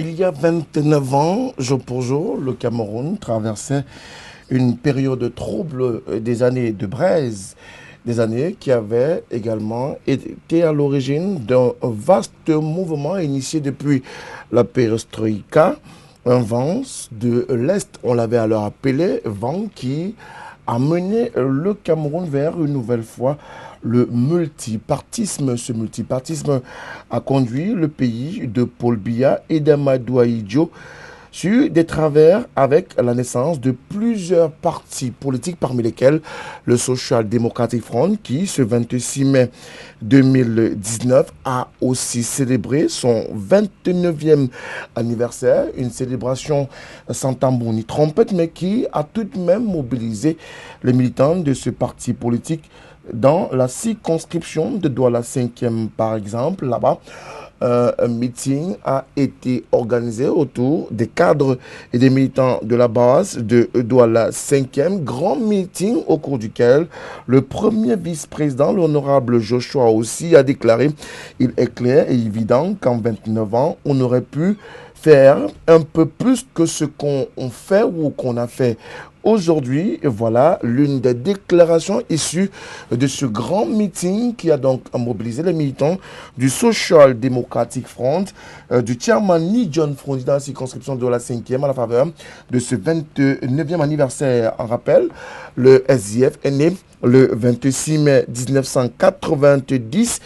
Il y a 29 ans, jour pour jour, le Cameroun traversait une période trouble des années de braise, des années qui avaient également été à l'origine d'un vaste mouvement initié depuis la perestroïka, un vent de l'Est, on l'avait alors appelé, vent qui a mené le Cameroun vers une nouvelle fois le multipartisme. Ce multipartisme a conduit le pays de Paul Biya et d'Amadou Ahidjo sur des travers avec la naissance de plusieurs partis politiques, parmi lesquels le Social Democratic Front, qui, ce 26 mai 2019, a aussi célébré son 29e anniversaire, une célébration sans tambour ni trompette, mais qui a tout de même mobilisé les militants de ce parti politique dans la circonscription de Douala 5e, par exemple, là-bas. Un meeting a été organisé autour des cadres et des militants de la base de Douala 5e, grand meeting au cours duquel le premier vice-président, l'honorable Joshua aussi, a déclaré « Il est clair et évident qu'en 29 ans, on aurait pu faire un peu plus que ce qu'on fait ou qu'on a fait aujourd'hui. » Voilà l'une des déclarations issues de ce grand meeting qui a donc mobilisé les militants du Social Democratic Front, du chairman Ni John Frondi dans la circonscription de la 5e à la faveur de ce 29e anniversaire. En rappel, le SDF est né le 26 mai 1990.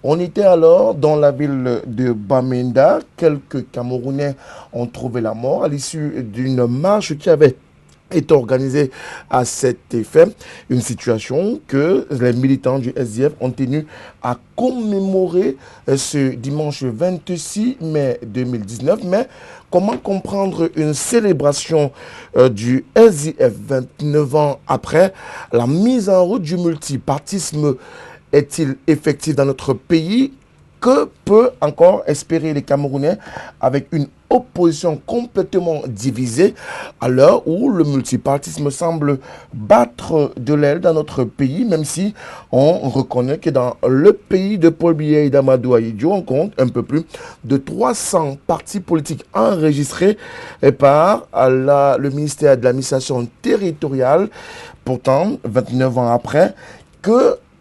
On était alors dans la ville de Bamenda. Quelques Camerounais ont trouvé la mort à l'issue d'une marche qui avait été organisée à cet effet. Une situation que les militants du SDF ont tenu à commémorer ce dimanche 26 mai 2019. Mais comment comprendre une célébration du SDF 29 ans après la mise en route du multipartisme? Est-il effectif dans notre pays? Que peut encore espérer les Camerounais avec une opposition complètement divisée à l'heure où le multipartisme semble battre de l'aile dans notre pays, même si on reconnaît que dans le pays de Paul Biya et d'Amadou Ahidjo, on compte un peu plus de 300 partis politiques enregistrés par le ministère de l'administration territoriale. Pourtant, 29 ans après,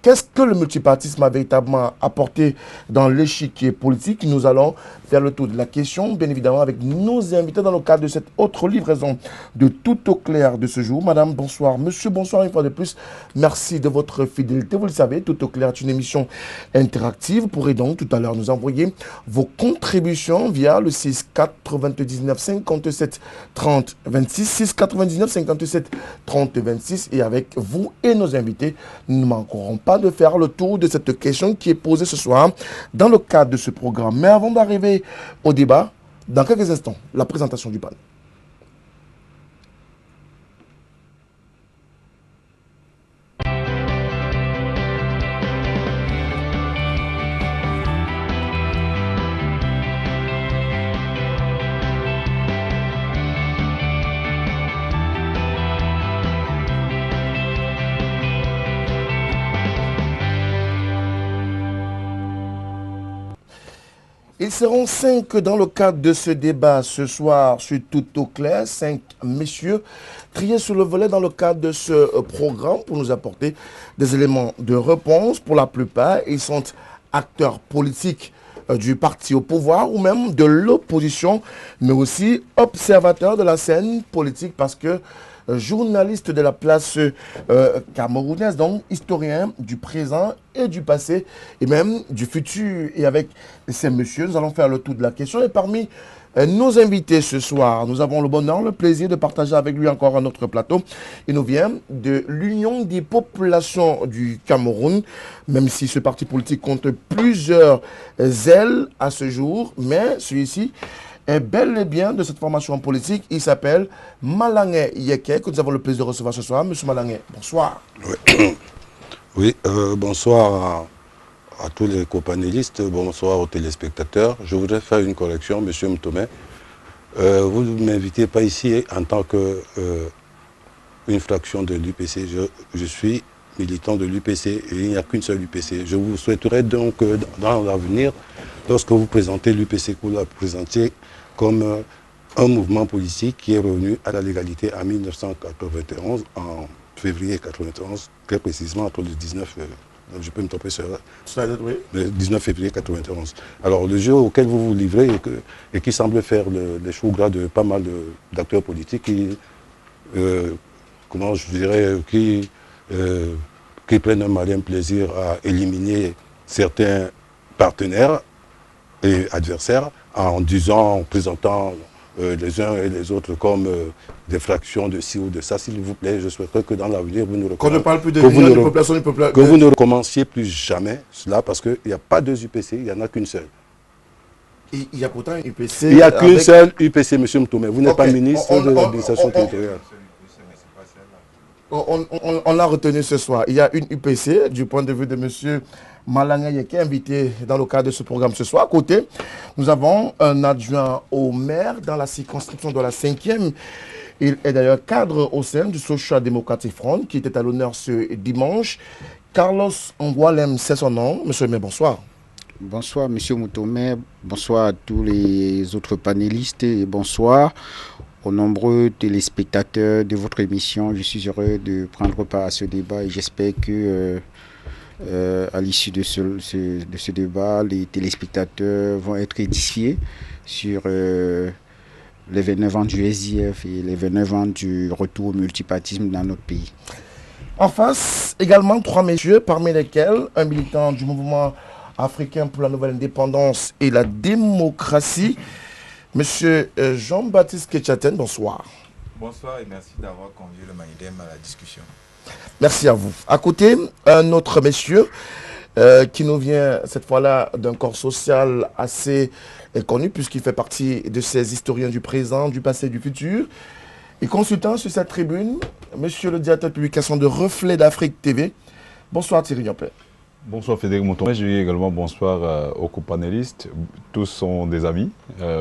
qu'est-ce que le multipartisme a véritablement apporté dans l'échiquier politique? Nous allons faire le tour de la question, bien évidemment, avec nos invités dans le cadre de cette autre livraison de Tout au clair de ce jour. Madame, bonsoir. Monsieur, bonsoir une fois de plus. Merci de votre fidélité. Vous le savez, Tout au clair est une émission interactive. Vous pourrez donc tout à l'heure nous envoyer vos contributions via le 6 99 57 30 26, 6 99 57 30 26. Et avec vous et nos invités, nous ne manquerons pas de faire le tour de cette question qui est posée ce soir dans le cadre de ce programme. Mais avant d'arriver au débat, dans quelques instants, la présentation du panel. Ils seront 5 dans le cadre de ce débat ce soir sur Tout au clair. 5 messieurs triés sur le volet dans le cadre de ce programme pour nous apporter des éléments de réponse. Pour la plupart, ils sont acteurs politiques du parti au pouvoir ou même de l'opposition, mais aussi observateurs de la scène politique parce que journaliste de la place camerounaise, donc historien du présent et du passé et même du futur. Et avec ces messieurs, nous allons faire le tour de la question. Et parmi nos invités ce soir, nous avons le bonheur, le plaisir de partager avec lui encore un autre plateau. Il nous vient de l'Union des populations du Cameroun, même si ce parti politique compte plusieurs ailes à ce jour, mais celui-ci est bel et bien de cette formation politique. Il s'appelle Malangé Yeke, que nous avons le plaisir de recevoir ce soir. Monsieur Malangé, bonsoir. Oui, oui bonsoir à tous les copanélistes, bonsoir aux téléspectateurs. Je voudrais faire une correction, monsieur Mtomé. Vous ne m'invitez pas ici en tant que une fraction de l'UPC. Je suis militant de l'UPC et il n'y a qu'une seule UPC. Je vous souhaiterais donc dans l'avenir lorsque vous présentez l'UPC, vous la présentez comme un mouvement politique qui est revenu à la légalité en 1991, en février 1991, très précisément entre le 19, je peux me tromper sur le 19 février 1991. Alors le jeu auquel vous vous livrez et qui semble faire les choux gras de pas mal d'acteurs politiques qui, comment je dirais, qui prennent un malin plaisir à éliminer certains partenaires et adversaires en disant, en présentant les uns et les autres comme des fractions de ci ou de ça. S'il vous plaît, je souhaiterais que dans l'avenir, vous ne recommenciez plus jamais cela parce qu'il n'y a pas deux UPC, il n'y en a qu'une seule. Il y a pourtant une UPC. Il n'y a qu'une seule UPC, M. Mtoumé. Vous n'êtes pas ministre de l'administration territoriale. On l'a retenu ce soir. Il y a une UPC du point de vue de M. Malanga qui est invité dans le cadre de ce programme ce soir. À côté, nous avons un adjoint au maire dans la circonscription de la 5e. Il est d'ailleurs cadre au sein du Social Democratic Front qui était à l'honneur ce dimanche. Carlos Ngwalem, c'est son nom. Monsieur le maire, bonsoir. Bonsoir, Monsieur Moutomé. Bonsoir à tous les autres panélistes et bonsoir aux nombreux téléspectateurs de votre émission. Je suis heureux de prendre part à ce débat et j'espère que à l'issue de ce débat, les téléspectateurs vont être édifiés sur les 29 ans du SDF et les 29 ans du retour au multipartisme dans notre pays. En face, également 3 messieurs, parmi lesquels un militant du mouvement africain pour la nouvelle indépendance et la démocratie, Monsieur Jean-Baptiste Ketchaten, bonsoir. Bonsoir et merci d'avoir convié le Maïdem à la discussion. Merci à vous. À côté, un autre monsieur qui nous vient cette fois-là d'un corps social assez connu puisqu'il fait partie de ces historiens du présent, du passé et du futur. Et consultant sur cette tribune, monsieur le directeur de publication de Reflet d'Afrique TV. Bonsoir Thierry Niopé. Bonsoir Frédéric Mouton. Je dis également bonsoir aux co-panélistes. Tous sont des amis.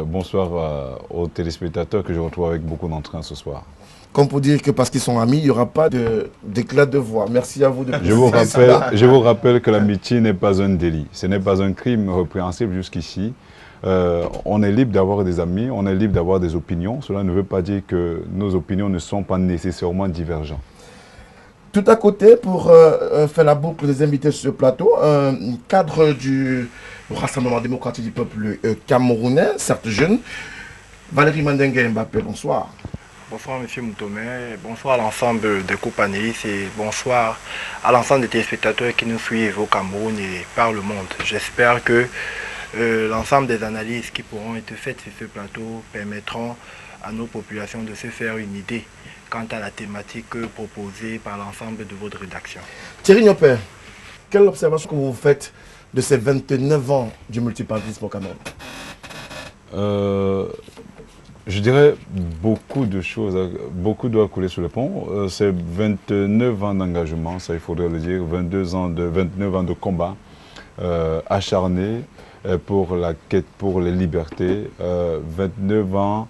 Bonsoir aux téléspectateurs que je retrouve avec beaucoup d'entrain ce soir. Comme pour dire que parce qu'ils sont amis, il n'y aura pas d'éclat de voix. Merci à vous de je vous rappelle que l'amitié n'est pas un délit. Ce n'est pas un crime répréhensible jusqu'ici. On est libre d'avoir des amis, on est libre d'avoir des opinions. Cela ne veut pas dire que nos opinions ne sont pas nécessairement divergentes. Tout à côté, pour faire la boucle des invités sur ce plateau, un cadre du Rassemblement démocratique du peuple camerounais, certes jeune, Valérie Mandengue Mbappé, bonsoir. Bonsoir M. Moutomé, bonsoir à l'ensemble des co-panélistes et bonsoir à l'ensemble des téléspectateurs qui nous suivent au Cameroun et par le monde. J'espère que l'ensemble des analyses qui pourront être faites sur ce plateau permettront à nos populations de se faire une idée quant à la thématique proposée par l'ensemble de votre rédaction. Thierry Niopé, quelle observation que vous faites de ces 29 ans du multipartisme au Cameroun? Je dirais beaucoup de choses, beaucoup doit couler sur le pont. C'est 29 ans d'engagement, ça il faudrait le dire, 29 ans de combat acharné pour la quête pour les libertés, 29 ans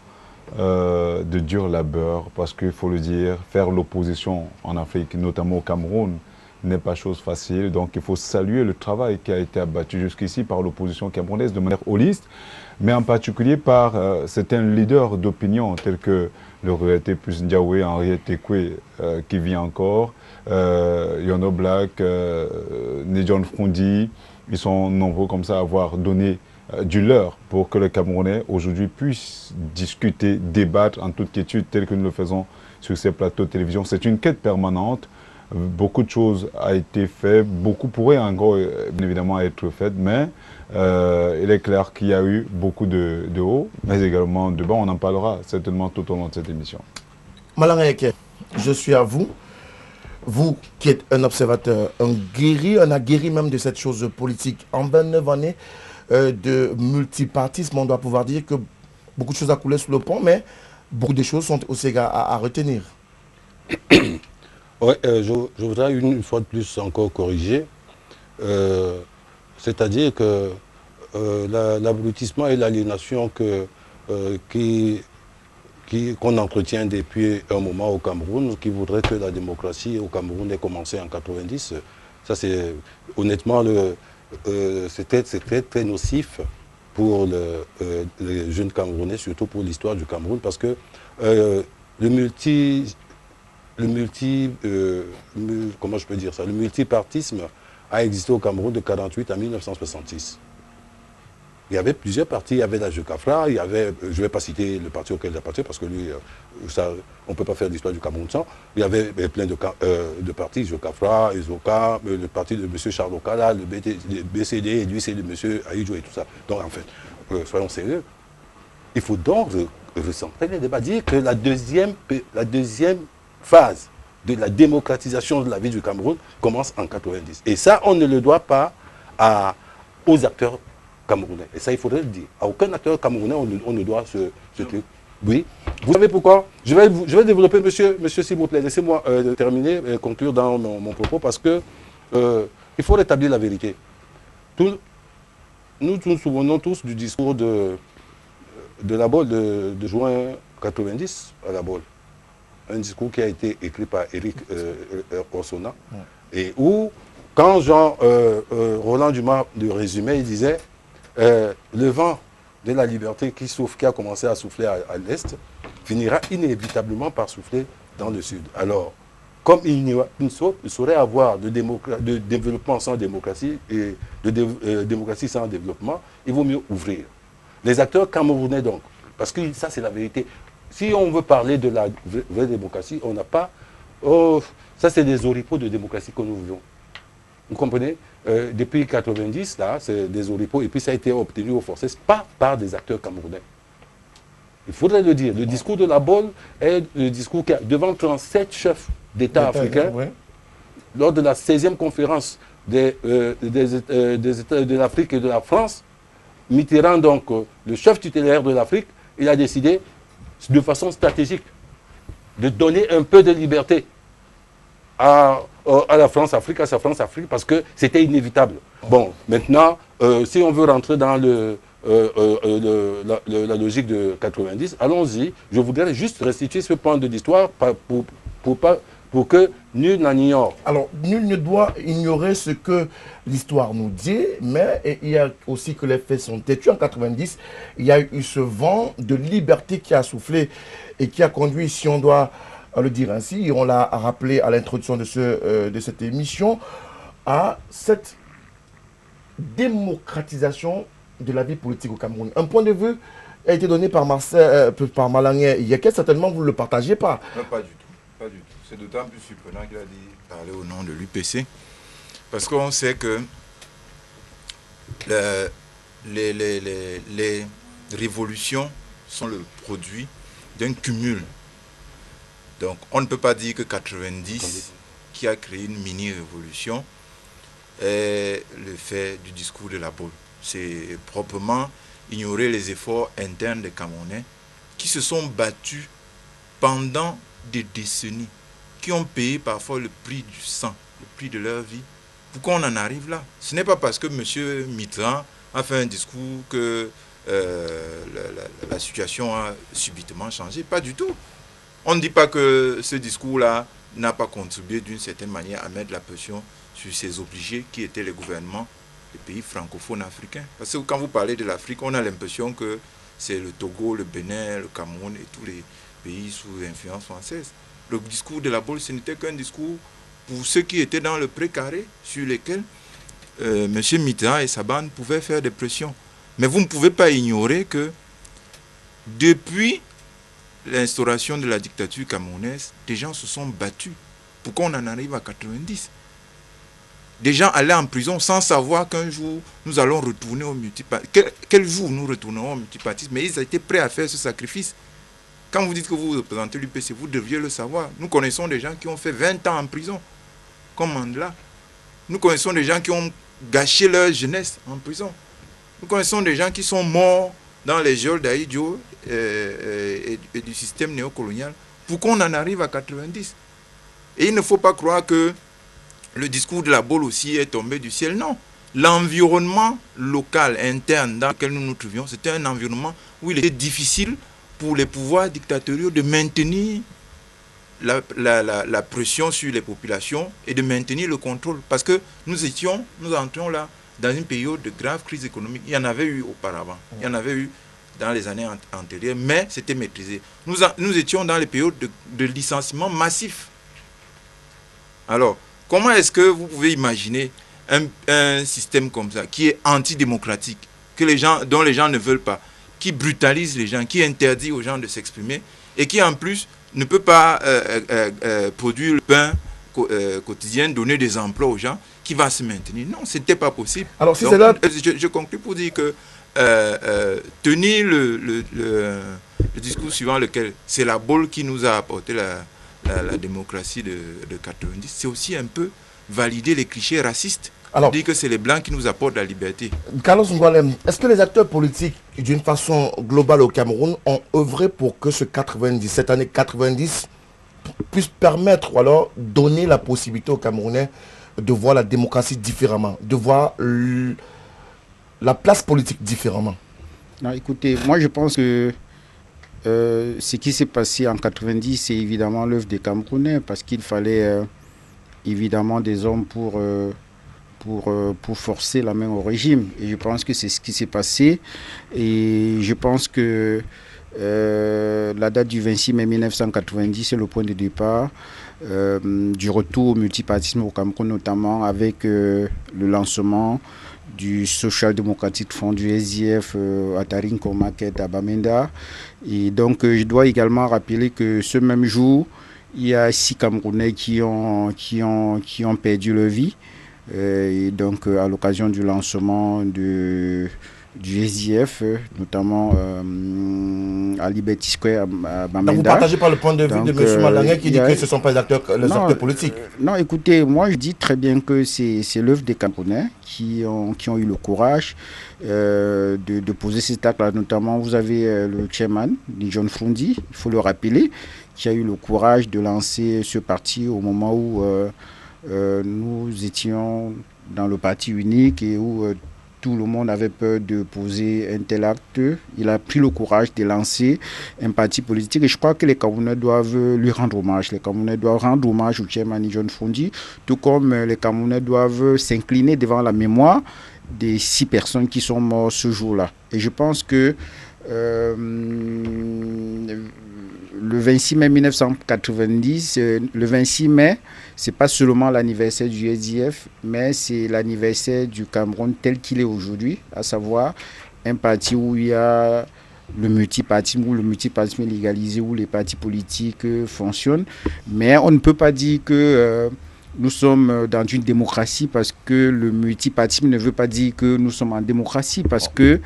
de dur labeur, parce qu'il faut le dire, faire l'opposition en Afrique, notamment au Cameroun, n'est pas chose facile. Donc il faut saluer le travail qui a été abattu jusqu'ici par l'opposition camerounaise de manière holiste, mais en particulier par certains leaders d'opinion tels que le regretté Puss Ndiaye, Henriette Ekwe qui vit encore, Yono Black, Nedjon Frondi. Ils sont nombreux comme ça à avoir donné du leur pour que le Camerounais aujourd'hui puisse discuter, débattre en toute quiétude tel que nous le faisons sur ces plateaux de télévision. C'est une quête permanente. Beaucoup de choses ont été faites, beaucoup pourraient encore bien évidemment être faites, mais il est clair qu'il y a eu beaucoup de hauts, mais également de bas. On en parlera certainement tout au long de cette émission. Malanga Yeke, je suis à vous. Vous qui êtes un observateur, un aguerri même de cette chose politique, en 29 années de multipartisme, on doit pouvoir dire que beaucoup de choses ont coulé sous le pont, mais beaucoup de choses sont aussi à retenir. Oui, je voudrais une fois de plus encore corriger. C'est-à-dire que l'abrutissement et l'aliénation qu'on entretient depuis un moment au Cameroun, qui voudrait que la démocratie au Cameroun ait commencé en 90, ça c'est honnêtement c'était très nocif pour les jeunes Camerounais, surtout pour l'histoire du Cameroun, parce que comment je peux dire ça, le multipartisme a existé au Cameroun de 1948 à 1966. Il y avait plusieurs partis, il y avait la Jekafra, il y avait, je ne vais pas citer le parti auquel il appartient parce que lui, on ne peut pas faire l'histoire du Cameroun sans. Il y avait plein de partis, Jekafra, Ezoka, le parti de M. Charles Okala, le BCD, et lui c'est de M. Aïdjo et tout ça. Donc en fait, soyons sérieux. Il faut donc recentrer les débats, dire que la deuxième phase de la démocratisation de la vie du Cameroun commence en 90. Et ça, on ne le doit pas aux acteurs camerounais. Et ça, il faudrait le dire. À aucun acteur camerounais, on ne doit ce truc. Oui. Vous savez pourquoi? Je vais développer, monsieur s'il vous plaît. Laissez-moi terminer et conclure dans mon propos parce que il faut rétablir la vérité. Nous nous souvenons tous du discours de la BOL de juin 90 à la BOL. Un discours qui a été écrit par Éric Orsona. Et où, quand Roland Dumas le résumait, il disait le vent de la liberté qui a commencé à souffler à l'Est, finira inévitablement par souffler dans le Sud. Alors, comme il ne saurait avoir de développement sans démocratie et de démocratie sans développement, il vaut mieux ouvrir. Les acteurs camerounais donc, parce que ça c'est la vérité. Si on veut parler de la vraie démocratie, on n'a pas... Oh, ça c'est des oripeaux de démocratie que nous vivons. Vous comprenez? Depuis 90, là, c'est des oripeaux, et puis ça a été obtenu au forceps, pas par des acteurs camerounais. Il faudrait le dire. Le discours de la BOL est le discours qui a, devant 37 chefs d'État africains, lors de la 16e conférence des États de l'Afrique et de la France, Mitterrand, donc, le chef tutélaire de l'Afrique, il a décidé, de façon stratégique, de donner un peu de liberté à la France-Afrique, à sa France-Afrique, parce que c'était inévitable. Bon, maintenant, si on veut rentrer dans la logique de 90, allons-y. Je voudrais juste restituer ce point de l'histoire pour que nul n'en ignore. Alors, nul ne doit ignorer ce que l'histoire nous dit, mais il y a aussi que les faits sont têtus. En 90, il y a eu ce vent de liberté qui a soufflé et qui a conduit, si on doit le dire ainsi, et on l'a rappelé à l'introduction de cette émission, à cette démocratisation de la vie politique au Cameroun. Un point de vue a été donné par Malangé Yeke, certainement vous ne le partagez pas. Non, pas du tout. Pas du tout. C'est d'autant plus surprenant qu'il a dit parler au nom de l'UPC. Parce qu'on sait que les révolutions sont le produit d'un cumul. Donc on ne peut pas dire que 90, qui a créé une mini-révolution, est le fait du discours de la BOL. C'est proprement ignorer les efforts internes des Camerounais qui se sont battus pendant des décennies, qui ont payé parfois le prix du sang, le prix de leur vie. Pourquoi on en arrive là? Ce n'est pas parce que M. Mitterrand a fait un discours que la situation a subitement changé. Pas du tout. On ne dit pas que ce discours-là n'a pas contribué d'une certaine manière à mettre la pression sur ces obligés qui étaient les gouvernements des pays francophones africains. Parce que quand vous parlez de l'Afrique, on a l'impression que c'est le Togo, le Bénin, le Cameroun et tous les pays sous influence française. Le discours de la BOL, ce n'était qu'un discours pour ceux qui étaient dans le précaré, sur lesquels M. Mitterrand et sa bande pouvaient faire des pressions. Mais vous ne pouvez pas ignorer que depuis l'instauration de la dictature camerounaise, des gens se sont battus. Pourquoi on en arrive à 90? Des gens allaient en prison sans savoir qu'un jour, nous allons retourner au multipartisme. Quel jour nous retournerons au multipartisme? Mais ils étaient prêts à faire ce sacrifice. Quand vous dites que vous représentez l'UPC, vous devriez le savoir. Nous connaissons des gens qui ont fait 20 ans en prison, comme Mandela. Nous connaissons des gens qui ont gâché leur jeunesse en prison. Nous connaissons des gens qui sont morts dans les geôles d'Aïdjo et du système néocolonial. Pourquoi on en arrive à 90? Et il ne faut pas croire que le discours de la BOL aussi est tombé du ciel. Non. L'environnement local, interne dans lequel nous nous trouvions, c'était un environnement où il était difficile pour les pouvoirs dictatoriaux de maintenir la pression sur les populations et de maintenir le contrôle. Parce que nous entrions là dans une période de grave crise économique. Il y en avait eu auparavant, il y en avait eu dans les années antérieures, mais c'était maîtrisé. Nous étions dans les périodes de licenciement massif. Alors, comment est-ce que vous pouvez imaginer un système comme ça, qui est antidémocratique, dont les gens ne veulent pas, qui brutalise les gens, qui interdit aux gens de s'exprimer, et qui en plus ne peut pas produire le pain quotidien, donner des emplois aux gens, qui va se maintenir? Non, ce n'était pas possible. Alors, si donc, c'est là... je conclue pour dire que tenir le discours suivant lequel c'est la boule qui nous a apporté la démocratie de 90, c'est aussi un peu valider les clichés racistes. Alors, dire que c'est les Blancs qui nous apportent la liberté. Carlos Ngoualem, est-ce que les acteurs politiques, d'une façon globale au Cameroun, ont œuvré pour que cette année 90 puisse permettre ou alors donner la possibilité aux Camerounais de voir la démocratie différemment, de voir la place politique différemment? Non, écoutez, moi je pense que ce qui s'est passé en 90, c'est évidemment l'œuvre des Camerounais, parce qu'il fallait évidemment des hommes pour forcer la main au régime. Et je pense que c'est ce qui s'est passé. Et je pense que la date du 26 mai 1990, c'est le point de départ du retour au multipartisme au Cameroun, notamment avec le lancement du Social Democratic Front, du SDF à Tarin-Komaket, à Bamenda. Et donc, je dois également rappeler que ce même jour, il y a 6 Camerounais qui ont perdu leur vie. Et donc, à l'occasion du lancement du SDF, notamment à Liberty Square, à Bamenda. Donc, vous ne partagez pas le point de vue de M. Malangué qui dit que ce ne sont pas les acteurs politiques? Non, écoutez, moi je dis très bien que c'est l'œuvre des Camerounais qui ont eu le courage de poser ces actes-là. Notamment, vous avez le chairman, John Frundi, il faut le rappeler, qui a eu le courage de lancer ce parti au moment où nous étions dans le parti unique et où tout le monde avait peur de poser un tel acte. Il a pris le courage de lancer un parti politique et je crois que les Camerounais doivent lui rendre hommage. Les Camerounais doivent rendre hommage au chairman John Frundi, tout comme les Camerounais doivent s'incliner devant la mémoire des 6 personnes qui sont mortes ce jour-là. Et je pense que le 26 mai 1990, le 26 mai, ce n'est pas seulement l'anniversaire du SDF, mais c'est l'anniversaire du Cameroun tel qu'il est aujourd'hui, à savoir un parti où il y a le multipartisme, où le multipartisme est légalisé, où les partis politiques fonctionnent. Mais on ne peut pas dire que nous sommes dans une démocratie parce que le multipartisme ne veut pas dire que nous sommes en démocratie, parce que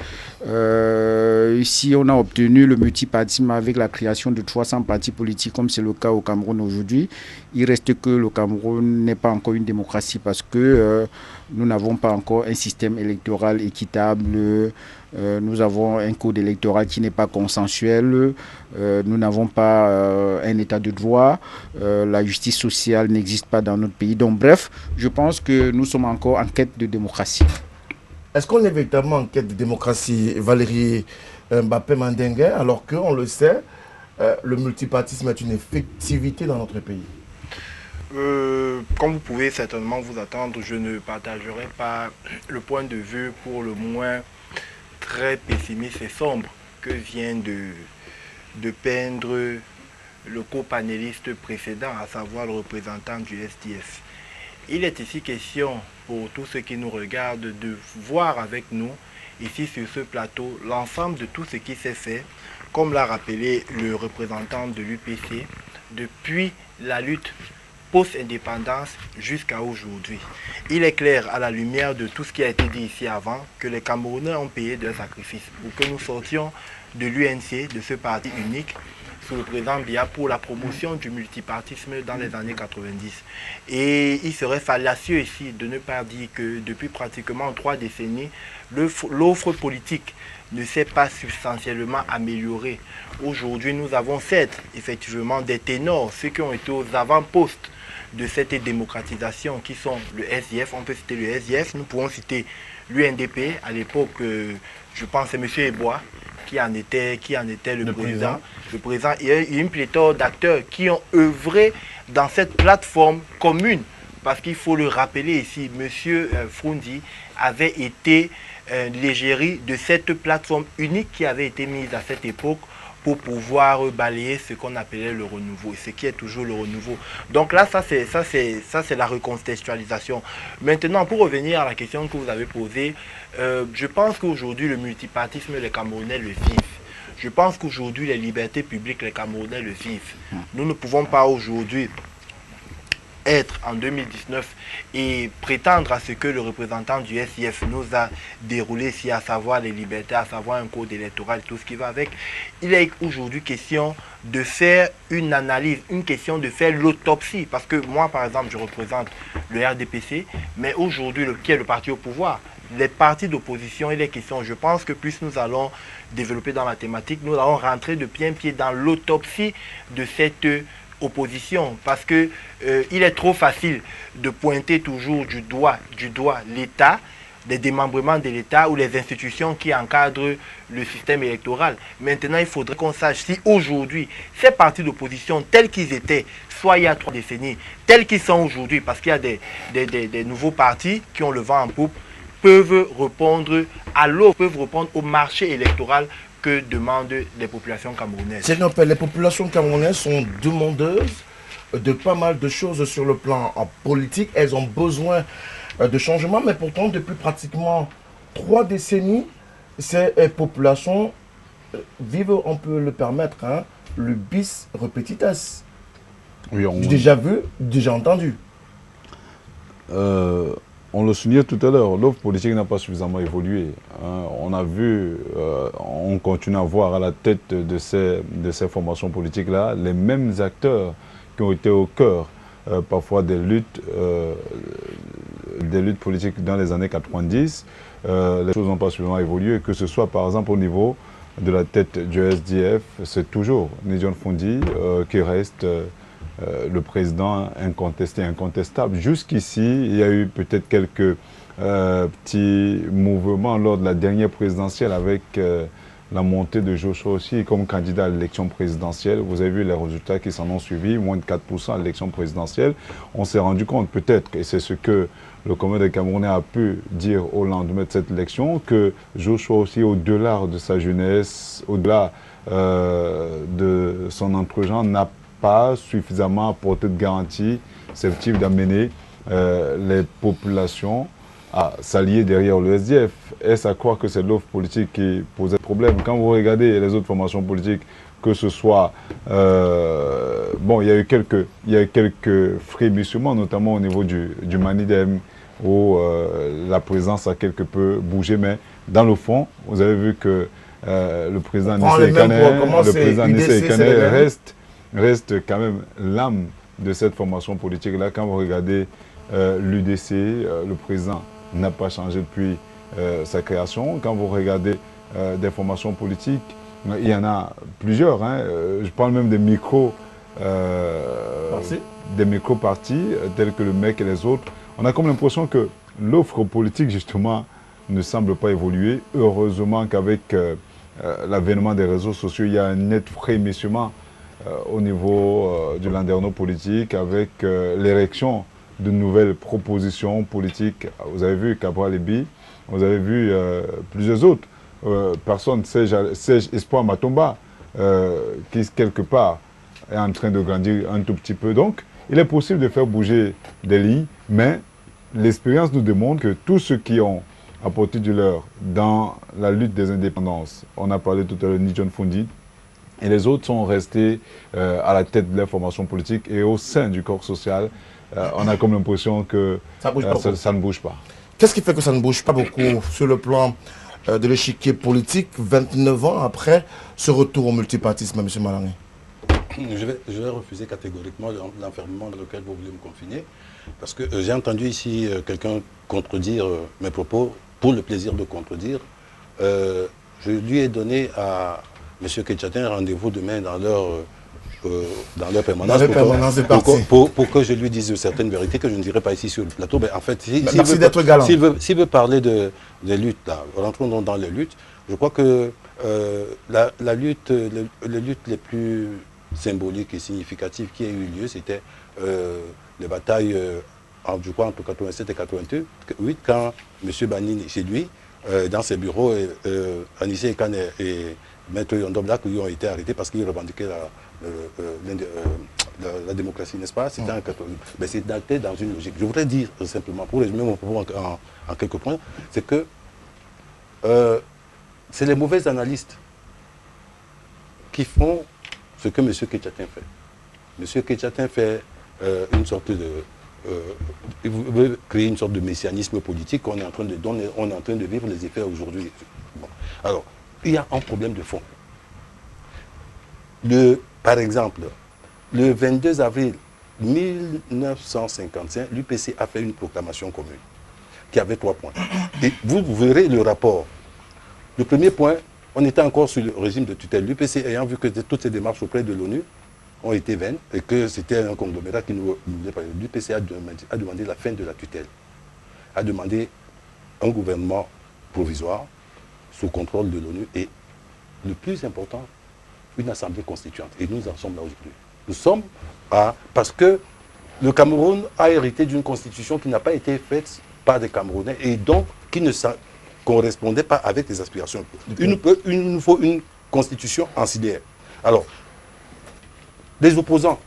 si on a obtenu le multipartisme avec la création de 300 partis politiques, comme c'est le cas au Cameroun aujourd'hui, il reste que le Cameroun n'est pas encore une démocratie parce que nous n'avons pas encore un système électoral équitable, nous avons un code électoral qui n'est pas consensuel, nous n'avons pas un état de droit, la justice sociale n'existe pas dans notre pays. Donc bref, je pense que nous sommes encore en quête de démocratie. Est-ce qu'on est véritablement en quête de démocratie, Valérie Mbappé-Mandingue, alors qu'on le sait, le multipartisme est une effectivité dans notre pays? Comme vous pouvez certainement vous attendre, je ne partagerai pas le point de vue pour le moins très pessimiste et sombre que vient de peindre le co-panéliste précédent, à savoir le représentant du SDF. Il est ici question pour tous ceux qui nous regardent de voir avec nous, ici sur ce plateau, l'ensemble de tout ce qui s'est fait, comme l'a rappelé le représentant de l'UPC, depuis la lutte post-indépendance jusqu'à aujourd'hui. Il est clair, à la lumière de tout ce qui a été dit ici avant, que les Camerounais ont payé de sacrifices pour que nous sortions de l'UNC, de ce parti unique, sous le président Biya, pour la promotion du multipartisme dans les années 90. Et il serait fallacieux ici de ne pas dire que depuis pratiquement 3 décennies, l'offre politique ne s'est pas substantiellement améliorée. Aujourd'hui, nous avons certes, effectivement, des ténors, ceux qui ont été aux avant-postes de cette démocratisation, qui sont le SDF, on peut citer le SDF, nous pouvons citer l'UNDP, à l'époque, je pense c'est M. Ebois, qui en était le président. Le président, il y a une pléthore d'acteurs qui ont œuvré dans cette plateforme commune. Parce qu'il faut le rappeler ici, M. Frundi avait été l'égérie de cette plateforme unique qui avait été mise à cette époque pour pouvoir balayer ce qu'on appelait le renouveau, ce qui est toujours le renouveau. Donc là, ça c'est la recontextualisation. Maintenant, pour revenir à la question que vous avez posée, je pense qu'aujourd'hui, le multipartisme, les Camerounais le vivent. Je pense qu'aujourd'hui, les libertés publiques, les Camerounais le vivent. Nous ne pouvons pas aujourd'hui être en 2019 et prétendre à ce que le représentant du SIF nous a déroulé ici, à savoir les libertés, à savoir un code électoral, tout ce qui va avec. Il est aujourd'hui question de faire une analyse, une question de faire l'autopsie, parce que moi par exemple je représente le RDPC, mais aujourd'hui qui est le parti au pouvoir, les partis d'opposition, il est question, je pense que plus nous allons développer dans la thématique, nous allons rentrer de plein pied dans l'autopsie de cette opposition, parce que il est trop facile de pointer toujours du doigt l'État, des démembrements de l'État ou les institutions qui encadrent le système électoral. Maintenant, il faudrait qu'on sache si aujourd'hui, ces partis d'opposition tels qu'ils étaient, soit il y a 3 décennies, tels qu'ils sont aujourd'hui, parce qu'il y a des nouveaux partis qui ont le vent en poupe, peuvent répondre à l'eau, peuvent répondre au marché électoral que demandent les populations camerounaises. Les populations camerounaises sont demandeuses de pas mal de choses sur le plan politique. Elles ont besoin de changements, mais pourtant, depuis pratiquement 3 décennies, ces populations vivent, on peut le permettre, hein, le bis repetitas. Oui, Déjà vu, déjà entendu. On le soulignait tout à l'heure, l'offre politique n'a pas suffisamment évolué. Hein. On a vu, on continue à voir à la tête de ces formations politiques-là les mêmes acteurs qui ont été au cœur parfois des luttes politiques dans les années 90. Les choses n'ont pas suffisamment évolué, que ce soit par exemple au niveau de la tête du SDF, c'est toujours Nidjon Fondi qui reste le président incontesté, incontestable. Jusqu'ici, il y a eu peut-être quelques petits mouvements lors de la dernière présidentielle avec la montée de Joshua aussi comme candidat à l'élection présidentielle. Vous avez vu les résultats qui s'en ont suivi, moins de 4% à l'élection présidentielle. On s'est rendu compte peut-être, et c'est ce que le commun des Camerounais a pu dire au lendemain de cette élection, que Joshua aussi, au-delà de sa jeunesse, au-delà de son entre-gens, n'a pas suffisamment apporté de garantie susceptible d'amener les populations à s'allier derrière le SDF. Est-ce à croire que c'est l'offre politique qui posait problème? Quand vous regardez les autres formations politiques, que ce soit... bon, il y a eu quelques frémissements, notamment au niveau du Manidem, où la présence a quelque peu bougé, mais dans le fond, vous avez vu que le président Nissé Ekané reste quand même l'âme de cette formation politique-là. Quand vous regardez l'UDC, le président n'a pas changé depuis sa création. Quand vous regardez des formations politiques, il y en a plusieurs. Hein. Je parle même des micro-partis tels que le MEC et les autres. On a comme l'impression que l'offre politique, justement, ne semble pas évoluer. Heureusement qu'avec l'avènement des réseaux sociaux, il y a un net frémissement au niveau du landerneau politique avec l'érection de nouvelles propositions politiques. Vous avez vu Cabral Lébi, vous avez vu plusieurs autres personnes, Serge Espoir Matomba, qui quelque part est en train de grandir un tout petit peu. Donc, il est possible de faire bouger des lignes, mais l'expérience nous démontre que tous ceux qui ont apporté du leur dans la lutte des indépendances, on a parlé tout à l'heure de Nidjon Fondi, et les autres sont restés à la tête de leur formation politique et au sein du corps social. On a comme l'impression que ça ne bouge pas. Qu'est-ce qui fait que ça ne bouge pas beaucoup sur le plan de l'échiquier politique, 29 ans après ce retour au multipartisme, M. Malangé? Je vais refuser catégoriquement l'enfermement dans lequel vous voulez me confiner, parce que j'ai entendu ici quelqu'un contredire mes propos pour le plaisir de contredire. Je lui ai donné à M. Ketchatin un rendez-vous demain dans leur permanence, pour que je lui dise certaines vérités que je ne dirai pas ici sur le plateau. Mais en fait, merci d'être galant. S'il veut parler des luttes, là, rentrons donc dans les luttes. Je crois que les luttes les plus symboliques et significatives qui aient eu lieu, c'était les batailles je crois entre 87 et 88, quand M. Banini, chez lui, dans ses bureaux, Anissé Ekane et Maître Yondoblak lui ont été arrêtés parce qu'ils revendiquaient la démocratie, n'est-ce pas? C'était mais c'était dans une logique. Je voudrais dire simplement, pour résumer mon propos en quelques points, c'est que c'est les mauvais analystes qui font ce que M. Ketchatin fait. M. Ketchatin fait une sorte de... il veut créer une sorte de messianisme politique qu'on est en train de donner, on est en train de vivre les effets aujourd'hui. Bon. Alors, il y a un problème de fond. Par exemple, le 22 avril 1955, l'UPC a fait une proclamation commune qui avait 3 points. Et vous verrez le rapport. Le premier point, on était encore sur le régime de tutelle. L'UPC ayant vu que toutes ces démarches auprès de l'ONU ont été vaines et que c'était un conglomérat qui nous voulait pas. L'UPC a demandé la fin de la tutelle, a demandé un gouvernement provisoire sous contrôle de l'ONU et le plus important, une assemblée constituante. Et nous en sommes là aujourd'hui. Nous sommes parce que le Cameroun a hérité d'une constitution qui n'a pas été faite par des Camerounais et donc qui ne correspondait pas avec les aspirations. Il nous faut une constitution ancillaire. Alors, les opposants,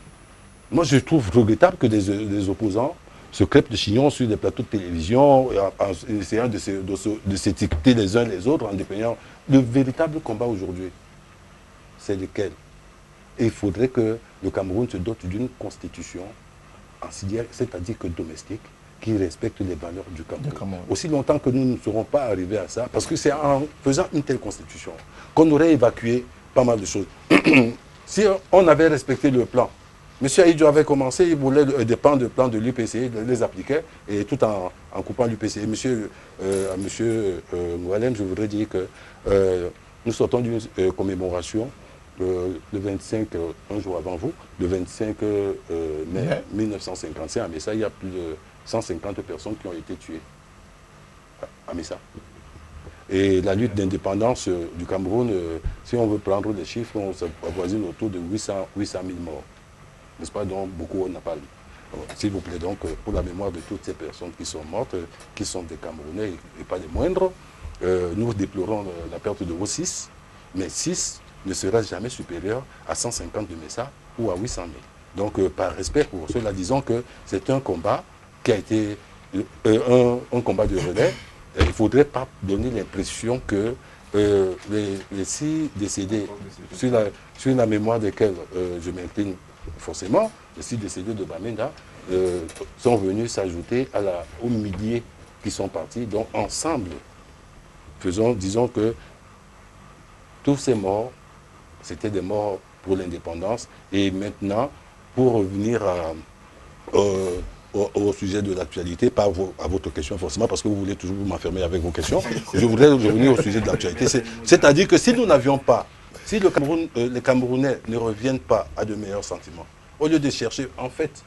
moi je trouve regrettable que des opposants se crêpent de chignon sur des plateaux de télévision en essayant de s'étiqueter les uns les autres en dépeignant. Le véritable combat aujourd'hui, c'est lequel? Et il faudrait que le Cameroun se dote d'une constitution ancillaire, c'est-à-dire que domestique, qui respecte les valeurs du Cameroun. Aussi longtemps que nous ne serons pas arrivés à ça, parce que c'est en faisant une telle constitution qu'on aurait évacué pas mal de choses. Si on avait respecté le plan, M. Aïdjo avait commencé, il voulait dépendre du plan de l'UPC, les appliquait, et tout en coupant l'UPC. À M. Moualem, je voudrais dire que nous sortons d'une commémoration le 25, un jour avant vous, le 25 mai 1955, à Messa, il y a plus de 150 personnes qui ont été tuées à Messa. Et la lutte d'indépendance du Cameroun, si on veut prendre les chiffres, on s'avoisine autour de 800 000 morts. N'est-ce pas? Donc beaucoup on n'a pas lu. S'il vous plaît, donc, pour la mémoire de toutes ces personnes qui sont mortes, qui sont des Camerounais et pas des moindres, nous déplorons la perte de vos 6, mais 6 ne sera jamais supérieur à 150 de Messa ou à 800 000. Donc, par respect pour cela, disons que c'est un combat qui a été un combat de relais. Il ne faudrait pas donner l'impression que les 6 décédés, sur la mémoire desquels je m'incline forcément, les 6 décédés de Bamenda sont venus s'ajouter aux milliers qui sont partis. Donc, ensemble, disons que tous ces morts, c'était des morts pour l'indépendance. Et maintenant, pour revenir au sujet de l'actualité, pas à votre question forcément, parce que vous voulez toujours m'enfermer avec vos questions, je voudrais revenir au sujet de l'actualité. C'est-à-dire que si nous n'avions pas, si les Camerounais ne reviennent pas à de meilleurs sentiments, au lieu de chercher, en fait,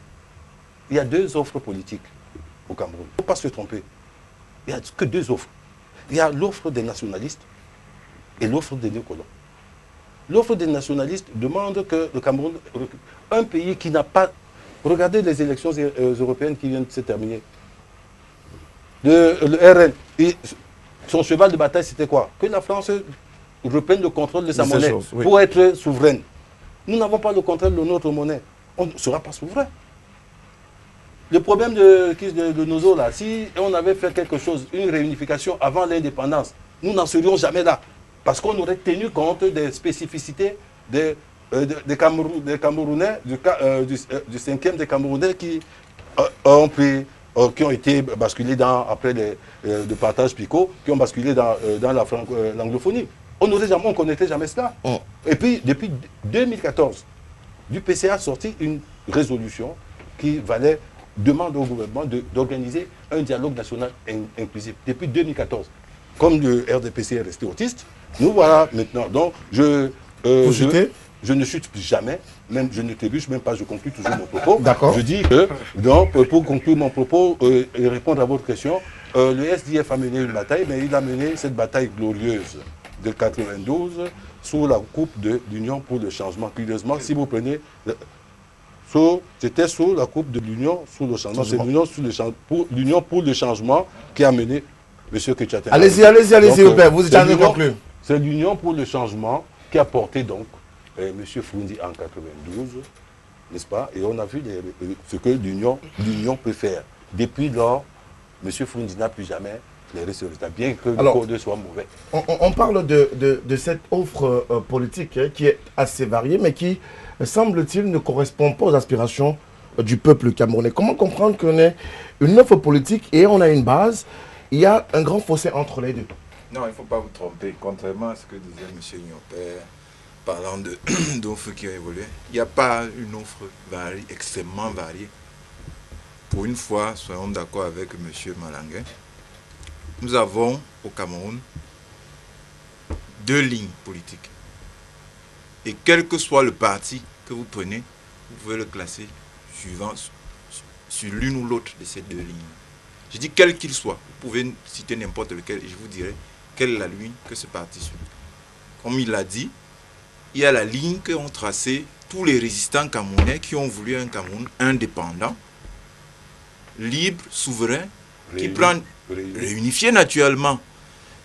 il y a 2 offres politiques au Cameroun. Il ne faut pas se tromper. Il n'y a que 2 offres. Il y a l'offre des nationalistes et l'offre des néocolons. L'offre des nationalistes demande que le Cameroun, un pays qui n'a pas... Regardez les élections européennes qui viennent de se terminer. Le RN, son cheval de bataille, c'était quoi? Que la France reprenne le contrôle de sa monnaie pour être souveraine. Nous n'avons pas le contrôle de notre monnaie. On ne sera pas souverain. Le problème de Nozo, là, si on avait fait quelque chose, une réunification avant l'indépendance, nous n'en serions jamais là. Parce qu'on aurait tenu compte des spécificités des Camerounais, du 5e des Camerounais qui ont été basculés après le partage Picot, qui ont basculé dans l'anglophonie. On ne connaîtrait jamais cela. Et puis, depuis 2014, l'UPC a sorti une résolution qui demande au gouvernement d'organiser un dialogue national inclusif. Depuis 2014. Comme le RDPC est resté autiste, nous voilà maintenant. Donc, je ne chute jamais, même je ne trébuche même pas, je conclue toujours mon propos. D'accord. Je dis que, donc, pour conclure mon propos et répondre à votre question, le SDF a mené une bataille, mais il a mené cette bataille glorieuse de 92 sous la coupe de l'Union pour le changement. Curieusement, si vous prenez C'était sous la coupe de l'Union, sous le changement. C'est l'Union pour le changement qui a mené M. Ketchaten. Allez-y, vous êtes en conclu. C'est l'Union pour le changement qui a porté donc M. Foundi en 92, n'est-ce pas? Et on a vu ce que l'Union peut faire. Depuis lors, M. Foundi n'a plus jamais les résultats, bien que le code soit mauvais. On parle de cette offre politique qui est assez variée, mais qui, semble-t-il, ne correspond pas aux aspirations du peuple camerounais. Comment comprendre qu'on ait une offre politique et on a une base? Il y a un grand fossé entre les deux. Non, il ne faut pas vous tromper. Contrairement à ce que disait M. Nyopé, parlant d'offres qui ont évolué, il n'y a pas une offre extrêmement variée. Pour une fois, soyons d'accord avec M. Malanguin, nous avons au Cameroun 2 lignes politiques. Et quel que soit le parti que vous prenez, vous pouvez le classer sur l'une ou l'autre de ces 2 lignes. Je dis quel qu'il soit, vous pouvez citer n'importe lequel et je vous dirai quelle est la ligne que ce parti suit. Comme il l'a dit, il y a la ligne qu'ont tracée tous les résistants camerounais qui ont voulu un Cameroun indépendant, libre, souverain, qui prend réunifié naturellement,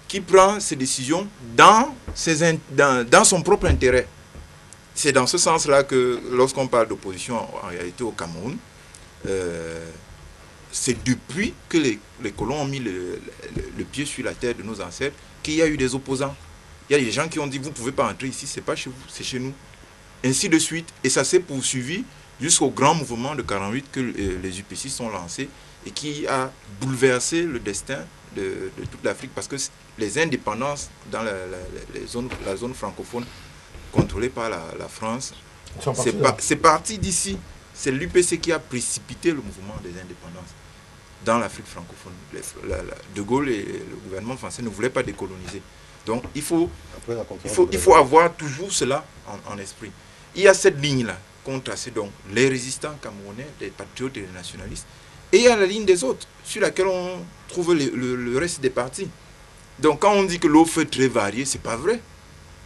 qui prend ses décisions dans son propre intérêt. C'est dans ce sens-là que lorsqu'on parle d'opposition en réalité au Cameroun, c'est depuis que les colons ont mis le pied sur la terre de nos ancêtres qu'il y a eu des opposants. Il y a des gens qui ont dit vous ne pouvez pas entrer ici, c'est pas chez vous, c'est chez nous. Ainsi de suite. Et ça s'est poursuivi jusqu'au grand mouvement de 48 que les UPC sont lancés et qui a bouleversé le destin de toute l'Afrique parce que les indépendances dans la zone francophone contrôlée par la France, c'est parti d'ici. C'est l'UPC qui a précipité le mouvement des indépendances dans l'Afrique francophone. De Gaulle et le gouvernement français ne voulaient pas décoloniser. Donc il faut avoir toujours cela en esprit. Il y a cette ligne-là qu'ont tracée donc les résistants camerounais, les patriotes et les nationalistes. Et il y a la ligne des autres, sur laquelle on trouve le reste des partis. Donc quand on dit que l'offre est très variée, ce n'est pas vrai.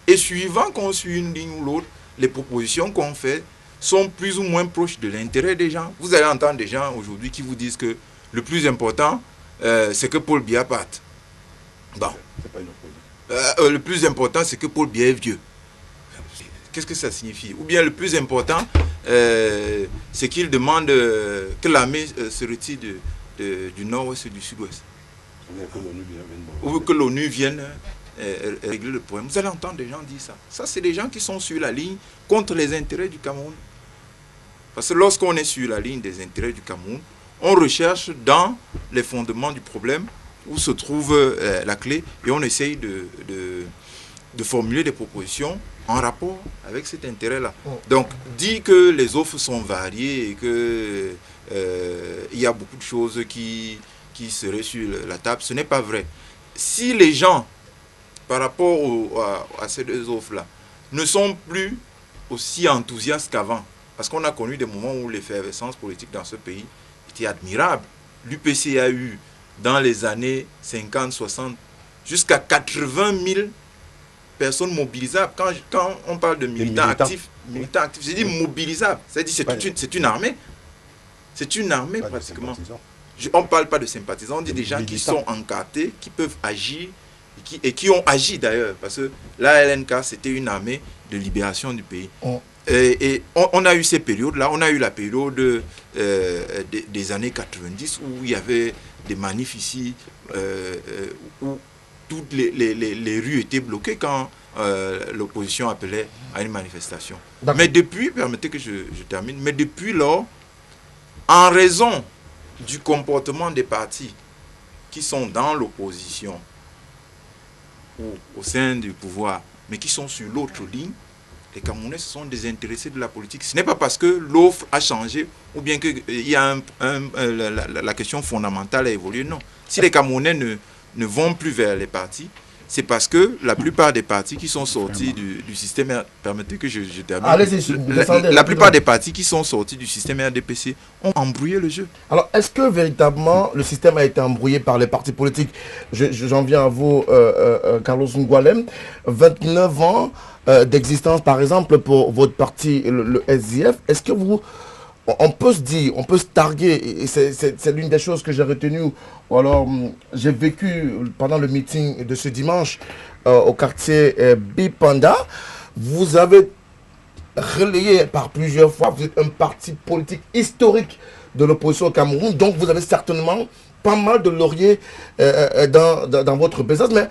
Et suivant qu'on suit une ligne ou l'autre, les propositions qu'on fait sont plus ou moins proches de l'intérêt des gens. Vous allez entendre des gens aujourd'hui qui vous disent que le plus important, c'est que Paul Biya parte. Bon. Le plus important, c'est que Paul Biya est vieux. Qu'est-ce que ça signifie? Ou bien le plus important, c'est qu'il demande que l'armée se retire du nord-ouest et du sud-ouest. Ou que l'ONU vienne régler le problème. Vous allez entendre des gens dire ça. Ça, c'est des gens qui sont sur la ligne contre les intérêts du Cameroun. Parce que lorsqu'on est sur la ligne des intérêts du Cameroun, on recherche dans les fondements du problème où se trouve la clé et on essaye de formuler des propositions en rapport avec cet intérêt-là. Donc, dire que les offres sont variées et qu'il y a beaucoup de choses qui seraient sur la table, ce n'est pas vrai. Si les gens, par rapport à ces 2 offres-là, ne sont plus aussi enthousiastes qu'avant, parce qu'on a connu des moments où l'effervescence politique dans ce pays était admirable. L'UPC a eu, dans les années 50, 60, jusqu'à 80 000 personnes mobilisables. Quand on parle de militants actifs, c'est dit mobilisables. C'est-à-dire c'est une armée. C'est une armée pratiquement. On ne parle pas de sympathisants, on dit des gens qui sont encartés, qui peuvent agir, et qui ont agi d'ailleurs, parce que la LNK, c'était une armée de libération du pays. Et on a eu ces périodes-là, on a eu la période des années 90 où il y avait des manifs ici, où toutes les rues étaient bloquées quand l'opposition appelait à une manifestation. Mais depuis, permettez que je termine, mais depuis lors, en raison du comportement des partis qui sont dans l'opposition ou au sein du pouvoir, mais qui sont sur l'autre ligne, les Camerounais se sont désintéressés de la politique. Ce n'est pas parce que l'offre a changé ou bien qu'il y a la question fondamentale a évolué. Non. Si les Camerounais ne vont plus vers les partis, c'est parce que la plupart des partis qui sont sortis du système... Permettez que je termine. La plupart des partis qui sont sortis du système RDPC ont embrouillé le jeu. Alors, est-ce que véritablement le système a été embrouillé par les partis politiques? J'en viens à vous, Carlos Ngualem. 29 ans d'existence, par exemple, pour votre parti, le SDF. Est-ce que vous on peut se dire, on peut se targuer, et c'est l'une des choses que j'ai retenues. Alors, j'ai vécu pendant le meeting de ce dimanche au quartier Bipanda. Vous avez relayé par plusieurs fois, vous êtes un parti politique historique de l'opposition au Cameroun, donc vous avez certainement pas mal de lauriers dans votre besace, mais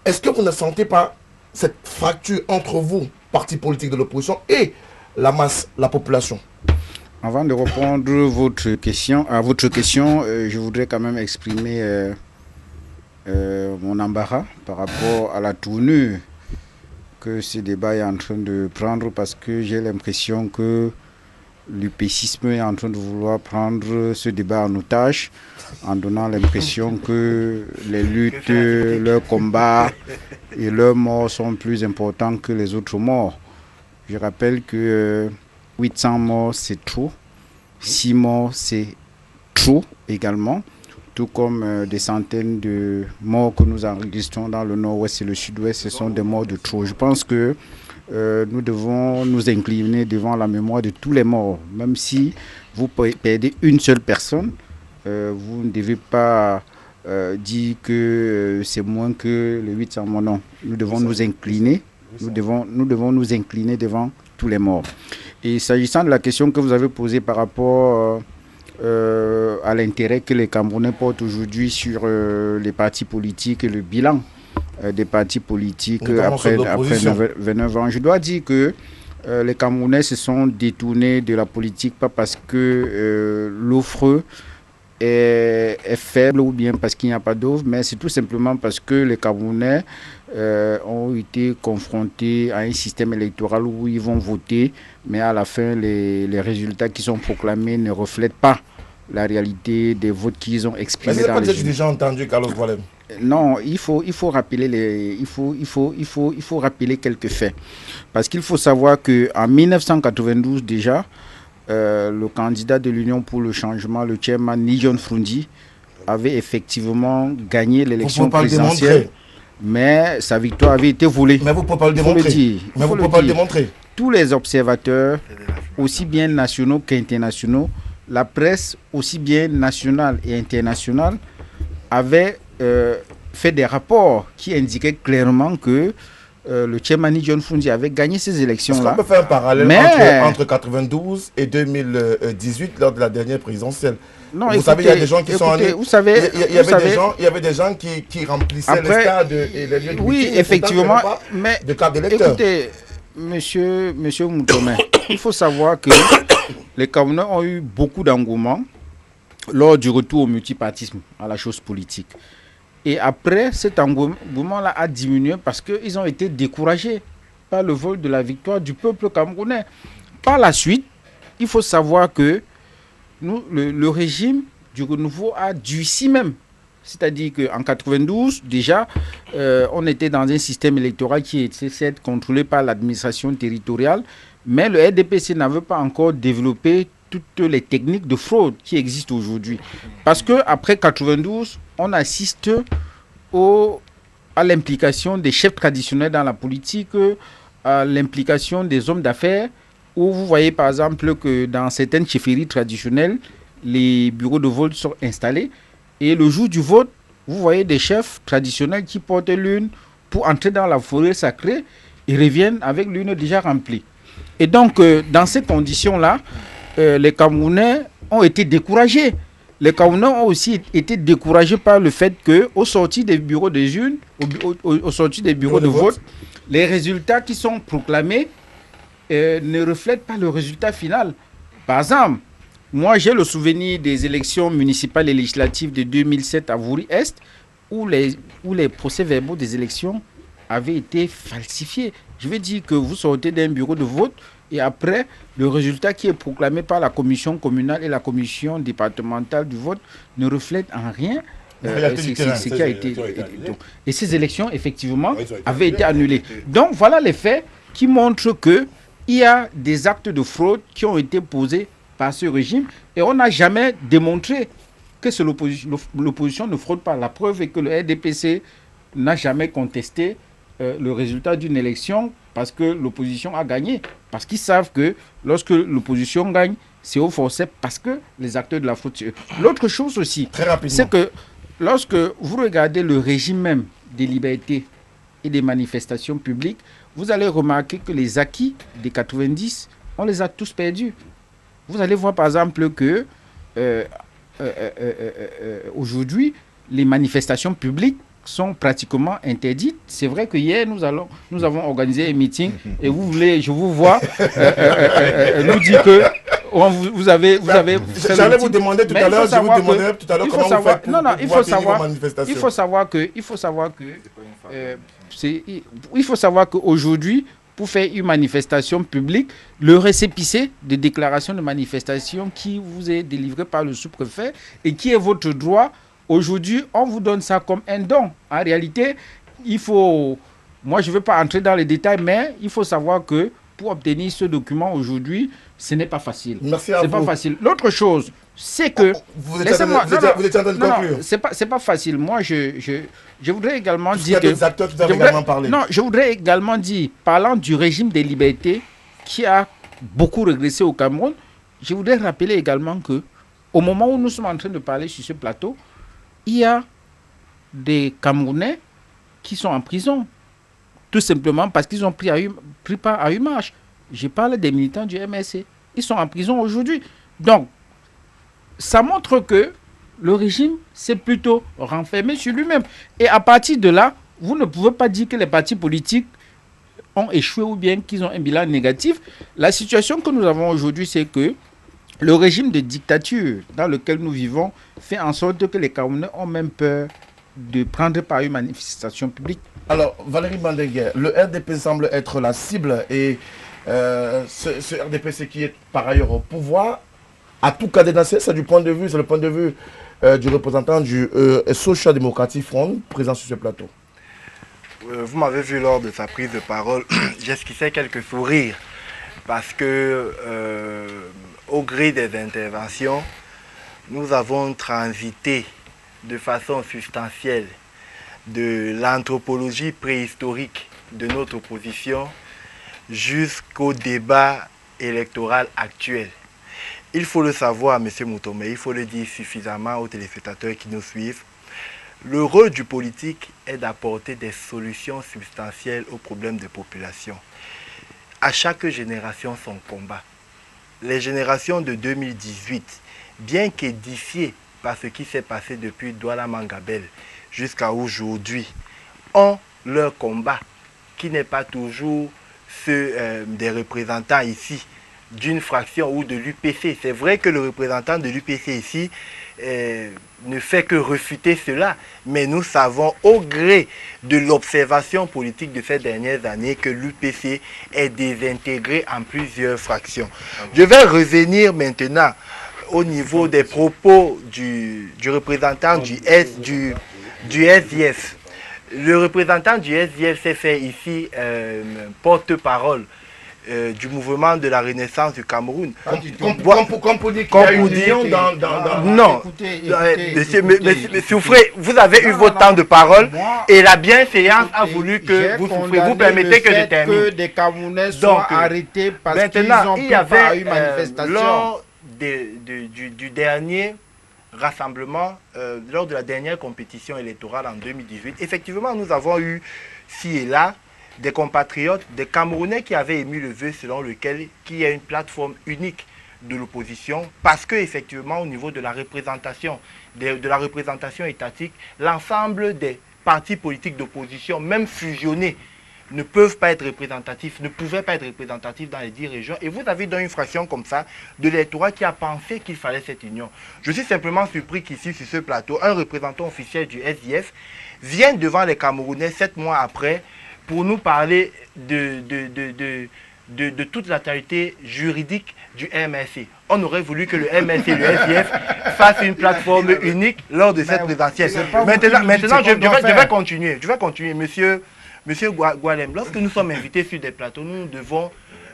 est-ce que vous ne sentez pas cette fracture entre vous, parti politique de l'opposition, et la masse, la population? Avant de répondre à votre question, je voudrais quand même exprimer mon embarras par rapport à la tournure que ce débat est en train de prendre, parce que j'ai l'impression que l'UPCisme est en train de vouloir prendre ce débat en otage, en donnant l'impression que les luttes, leurs combats et leurs morts sont plus importants que les autres morts. Je rappelle que 800 morts, c'est trop. 6 morts, c'est trop également. Tout comme des centaines de morts que nous enregistrons dans le nord-ouest et le sud-ouest, ce sont des morts de trop. Je pense que nous devons nous incliner devant la mémoire de tous les morts. Même si vous perdez une seule personne, vous ne devez pas dire que c'est moins que les 800 morts. Non, nous devons nous incliner. Nous devons nous incliner devant tous les morts. Et s'agissant de la question que vous avez posée par rapport à l'intérêt que les Camerounais portent aujourd'hui sur les partis politiques et le bilan des partis politiques après 29 ans, je dois dire que les Camerounais se sont détournés de la politique, pas parce que l'offre est faible ou bien parce qu'il n'y a pas d'offre, mais c'est tout simplement parce que les Camerounais ont été confrontés à un système électoral où ils vont voter, mais à la fin, les résultats qui sont proclamés ne reflètent pas la réalité des votes qu'ils ont exprimés. Mais c'est pas déjà entendu Carlos Gualem? Non, il faut rappeler il faut rappeler quelques faits, parce qu'il faut savoir que en 1992 déjà, le candidat de l'Union pour le changement, le chairman Nijon Frundi, avait effectivement gagné l'élection présidentielle, mais sa victoire avait été volée. Mais vous ne pouvez pas le démontrer. Mais vous ne pouvez pas le démontrer. Tous les observateurs, aussi bien nationaux qu'internationaux, la presse aussi bien nationale et internationale, avaient fait des rapports qui indiquaient clairement que le chairman John Fundi avait gagné ces élections-là. Est-ce qu'on peut faire un parallèle entre 92 et 2018 lors de la dernière présidentielle? Non, vous savez, il y a des gens qui sont allés. Il y avait des gens qui remplissaient les stades et les lieux de oui, meeting, effectivement. Mais de carte d'électeur. Écoutez, monsieur Moutomé, il faut savoir que les Camerounais ont eu beaucoup d'engouement lors du retour au multipartisme, à la chose politique. Et après, cet engouement-là a diminué parce qu'ils ont été découragés par le vol de la victoire du peuple camerounais. Par la suite, il faut savoir que le régime du renouveau a durci même. C'est-à-dire qu'en 92, déjà, on était dans un système électoral qui était contrôlé par l'administration territoriale, mais le RDPC n'avait pas encore développé toutes les techniques de fraude qui existent aujourd'hui. Parce qu'après 92, on assiste à l'implication des chefs traditionnels dans la politique, à l'implication des hommes d'affaires, où vous voyez par exemple que dans certaines chefferies traditionnelles, les bureaux de vote sont installés. Et le jour du vote, vous voyez des chefs traditionnels qui portent l'urne pour entrer dans la forêt sacrée et reviennent avec l'urne déjà remplie. Et donc, dans ces conditions-là, les Camerounais ont été découragés. Les Camerounais ont aussi été découragés par le fait qu'au sorti des bureaux des urnes, au sorti des bureaux de vote, les résultats qui sont proclamés ne reflètent pas le résultat final. Par exemple, moi j'ai le souvenir des élections municipales et législatives de 2007 à Vouri-Est, où les procès-verbaux des élections avaient été falsifiés. Je veux dire que vous sortez d'un bureau de vote et après, le résultat qui est proclamé par la commission communale et la commission départementale du vote ne reflète en rien ce qui a été. Et ces élections, effectivement, avaient été annulées. Donc, voilà les faits qui montrent qu'il y a des actes de fraude qui ont été posés par ce régime et on n'a jamais démontré que l'opposition ne fraude pas. La preuve est que le RDPC n'a jamais contesté le résultat d'une élection parce que l'opposition a gagné. Parce qu'ils savent que lorsque l'opposition gagne, c'est au forceps parce que les acteurs de la fraude, c'est eux. L'autre chose aussi, c'est que lorsque vous regardez le régime même des libertés et des manifestations publiques, vous allez remarquer que les acquis des 90, on les a tous perdus. Vous allez voir par exemple que aujourd'hui, les manifestations publiques sont pratiquement interdites. C'est vrai que hier, nous avons organisé un meeting et je vous vois nous dire que vous avez j'allais vous demander tout à l'heure, comment vous faites pour il faut savoir qu'aujourd'hui, pour faire une manifestation publique, le récépissé de déclaration de manifestation qui vous est délivré par le sous-préfet et qui est votre droit, aujourd'hui, on vous donne ça comme un don. En réalité, moi je ne veux pas entrer dans les détails, mais il faut savoir que pour obtenir ce document aujourd'hui, ce n'est pas facile. Merci à vous. C'est pas facile. L'autre chose, c'est que... Vous êtes en train de conclure. C'est pas facile. Moi, je voudrais également dire... Il y a d'autres acteurs qui doivent également parler. Non, je voudrais également dire, parlant du régime des libertés qui a beaucoup régressé au Cameroun, je voudrais rappeler également que au moment où nous sommes en train de parler sur ce plateau, il y a des Camerounais qui sont en prison, tout simplement parce qu'ils ont pris part à une marche. Je parle des militants du MSC. Ils sont en prison aujourd'hui. Donc, ça montre que le régime s'est plutôt renfermé sur lui-même. Et à partir de là, vous ne pouvez pas dire que les partis politiques ont échoué ou bien qu'ils ont un bilan négatif. La situation que nous avons aujourd'hui, c'est que le régime de dictature dans lequel nous vivons fait en sorte que les Camerounais ont même peur de prendre part à une manifestation publique. Alors, Valérie Bandenguer, le RDP semble être la cible et ce RDP, c'est qui est par ailleurs au pouvoir, à tout cas dénoncé, c'est le point de vue du représentant du Social Democratic Front présent sur ce plateau. Vous m'avez vu lors de sa prise de parole, j'esquissais quelques sourires parce que au gré des interventions, nous avons transité de façon substantielle de l'anthropologie préhistorique de notre opposition jusqu'au débat électoral actuel. Il faut le savoir, M. Moutomé, il faut le dire suffisamment aux téléspectateurs qui nous suivent. Le rôle du politique est d'apporter des solutions substantielles aux problèmes de population. À chaque génération, son combat. Les générations de 2018, bien qu'édifiées par ce qui s'est passé depuis Douala Mangabel jusqu'à aujourd'hui, ont leur combat, qui n'est pas toujours ceux des représentants ici d'une fraction ou de l'UPC. C'est vrai que le représentant de l'UPC ici ne fait que refuter cela, mais nous savons au gré de l'observation politique de ces dernières années que l'UPC est désintégré en plusieurs fractions. Je vais revenir maintenant au niveau des propos du représentant du SDF. Le représentant du SDF s'est fait ici porte-parole du mouvement de la Renaissance du Cameroun. Comme pour dire qu'il y a non, mais souffrez, vous avez eu votre temps de parole et la bienséance a voulu que vous permettez que je termine. Que des Camerounais sont arrêtés parce qu'ils ont pris part à une manifestation. Lors du dernier rassemblement, lors de la dernière compétition électorale en 2018, effectivement, nous avons eu ci et là des compatriotes, des Camerounais qui avaient émis le vœu selon lequel il y a une plateforme unique de l'opposition, parce que effectivement au niveau de la représentation, de la représentation étatique, l'ensemble des partis politiques d'opposition, même fusionnés, ne peuvent pas être représentatifs, ne pouvaient pas être représentatifs dans les 10 régions. Et vous avez dans une fraction comme ça de l'électorat qui a pensé qu'il fallait cette union. Je suis simplement surpris qu'ici, sur ce plateau, un représentant officiel du SDF vienne devant les Camerounais 7 mois après pour nous parler de toute la totalité juridique du MSC. On aurait voulu que le MSC et le SDF fassent une plateforme unique lors de cette présidentielle. Maintenant, je vais continuer. Monsieur Gualem, lorsque nous sommes invités sur des plateaux, nous devons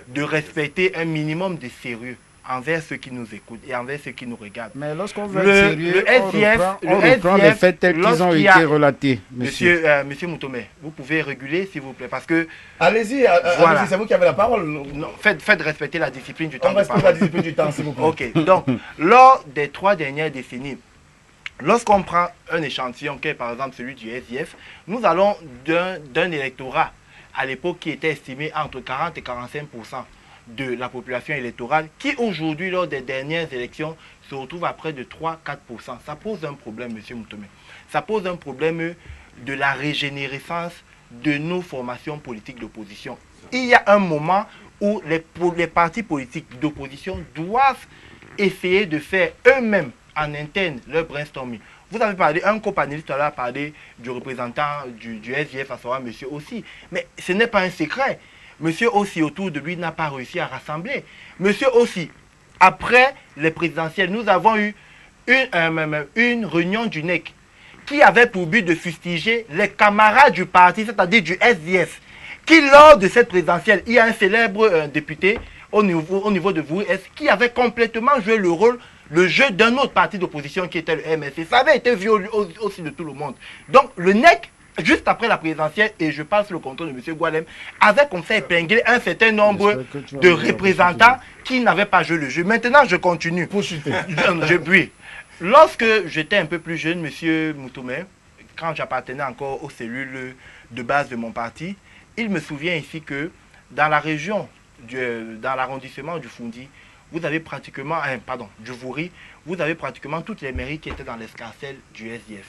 de respecter un minimum de sérieux. envers ceux qui nous écoutent et envers ceux qui nous regardent. Mais lorsqu'on veut être sérieux, on reprend les faits tels qu'ils ont été relatés. Monsieur Moutomé, vous pouvez réguler s'il vous plaît, parce que... Allez-y, voilà. C'est vous qui avez la parole. Non, faites respecter la discipline du temps. On respecte la discipline du temps, s'il vous plaît. Ok, donc, lors des 3 dernières décennies, lorsqu'on prend un échantillon, qui est par exemple celui du SDF, nous allons d'un électorat à l'époque qui était estimé entre 40 et 45% de la population électorale, qui aujourd'hui, lors des dernières élections, se retrouve à près de 3-4%. Ça pose un problème, M. Moutomé. Ça pose un problème de la régénérescence de nos formations politiques d'opposition. Il y a un moment où les partis politiques d'opposition doivent essayer de faire eux-mêmes en interne leur brainstorming. Vous avez parlé, un copanéliste a parlé du représentant du SDF, à savoir M. Ossi. Mais ce n'est pas un secret. M. Ossi, autour de lui, n'a pas réussi à rassembler. M. Ossi, après les présidentielles, nous avons eu une réunion du NEC qui avait pour but de fustiger les camarades du parti, c'est-à-dire du SDF, qui, lors de cette présidentielle, il y a un célèbre député au niveau de Vouy-Est qui avait complètement joué le jeu d'un autre parti d'opposition qui était le MSC. Ça avait été vu aussi de tout le monde. Donc le NEC, juste après la présidentielle, et je passe le contrôle de M. Gualem, avait comme ça épinglé un certain nombre de représentants qui n'avaient pas joué le jeu. Maintenant, je continue. Oui. Lorsque j'étais un peu plus jeune, M. Moutomé, quand j'appartenais encore aux cellules de base de mon parti, il me souvient ici que dans la région, dans l'arrondissement du Foundi, vous avez pratiquement, du Vouri, vous avez pratiquement toutes les mairies qui étaient dans l'escarcelle du SDF.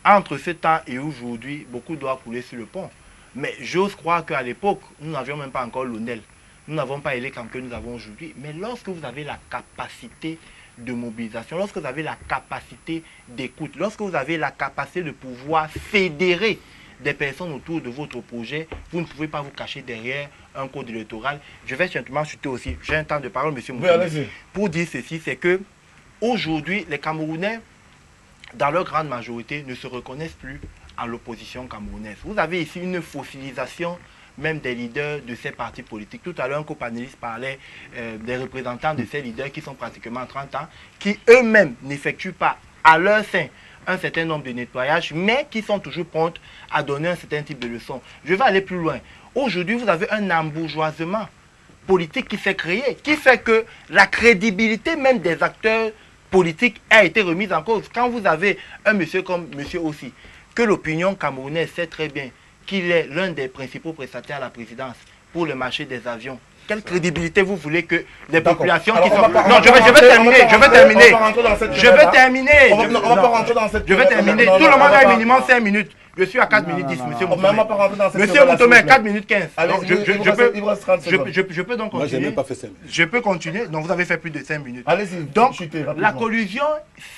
Entre ce temps et aujourd'hui, beaucoup doit couler sur le pont. Mais j'ose croire qu'à l'époque, nous n'avions même pas encore l'ONEL. Nous n'avons pas les camps que nous avons aujourd'hui. Mais lorsque vous avez la capacité de mobilisation, lorsque vous avez la capacité d'écoute, lorsque vous avez la capacité de pouvoir fédérer des personnes autour de votre projet, vous ne pouvez pas vous cacher derrière un code électoral. Je vais simplement chuter aussi, j'ai un temps de parole, M. Moutomé, pour dire ceci, c'est que aujourd'hui, les Camerounais, dans leur grande majorité, ne se reconnaissent plus en l'opposition camerounaise. Vous avez ici une fossilisation même des leaders de ces partis politiques. Tout à l'heure, un copanéliste parlait des représentants de ces leaders qui sont pratiquement 30 ans, qui eux-mêmes n'effectuent pas à leur sein un certain nombre de nettoyages, mais qui sont toujours promptes à donner un certain type de leçons. Je vais aller plus loin. Aujourd'hui, vous avez un embourgeoisement politique qui s'est créé, qui fait que la crédibilité même des acteurs politiques a été remise en cause. Quand vous avez un monsieur comme monsieur Ossi, que l'opinion camerounaise sait très bien qu'il est l'un des principaux prestataires à la présidence pour le marché des avions, quelle crédibilité vous voulez que les populations qui sont... Non, je vais terminer. Tout le monde a un minimum 5 minutes. Je suis à 4 minutes 10, monsieur Moutomé. Monsieur Moutomé, 4 minutes 15. Je peux donc continuer. Moi, je n'ai même pas fait 5 minutes. Je peux continuer. Donc, vous avez fait plus de 5 minutes. Allez-y. Donc, la collusion,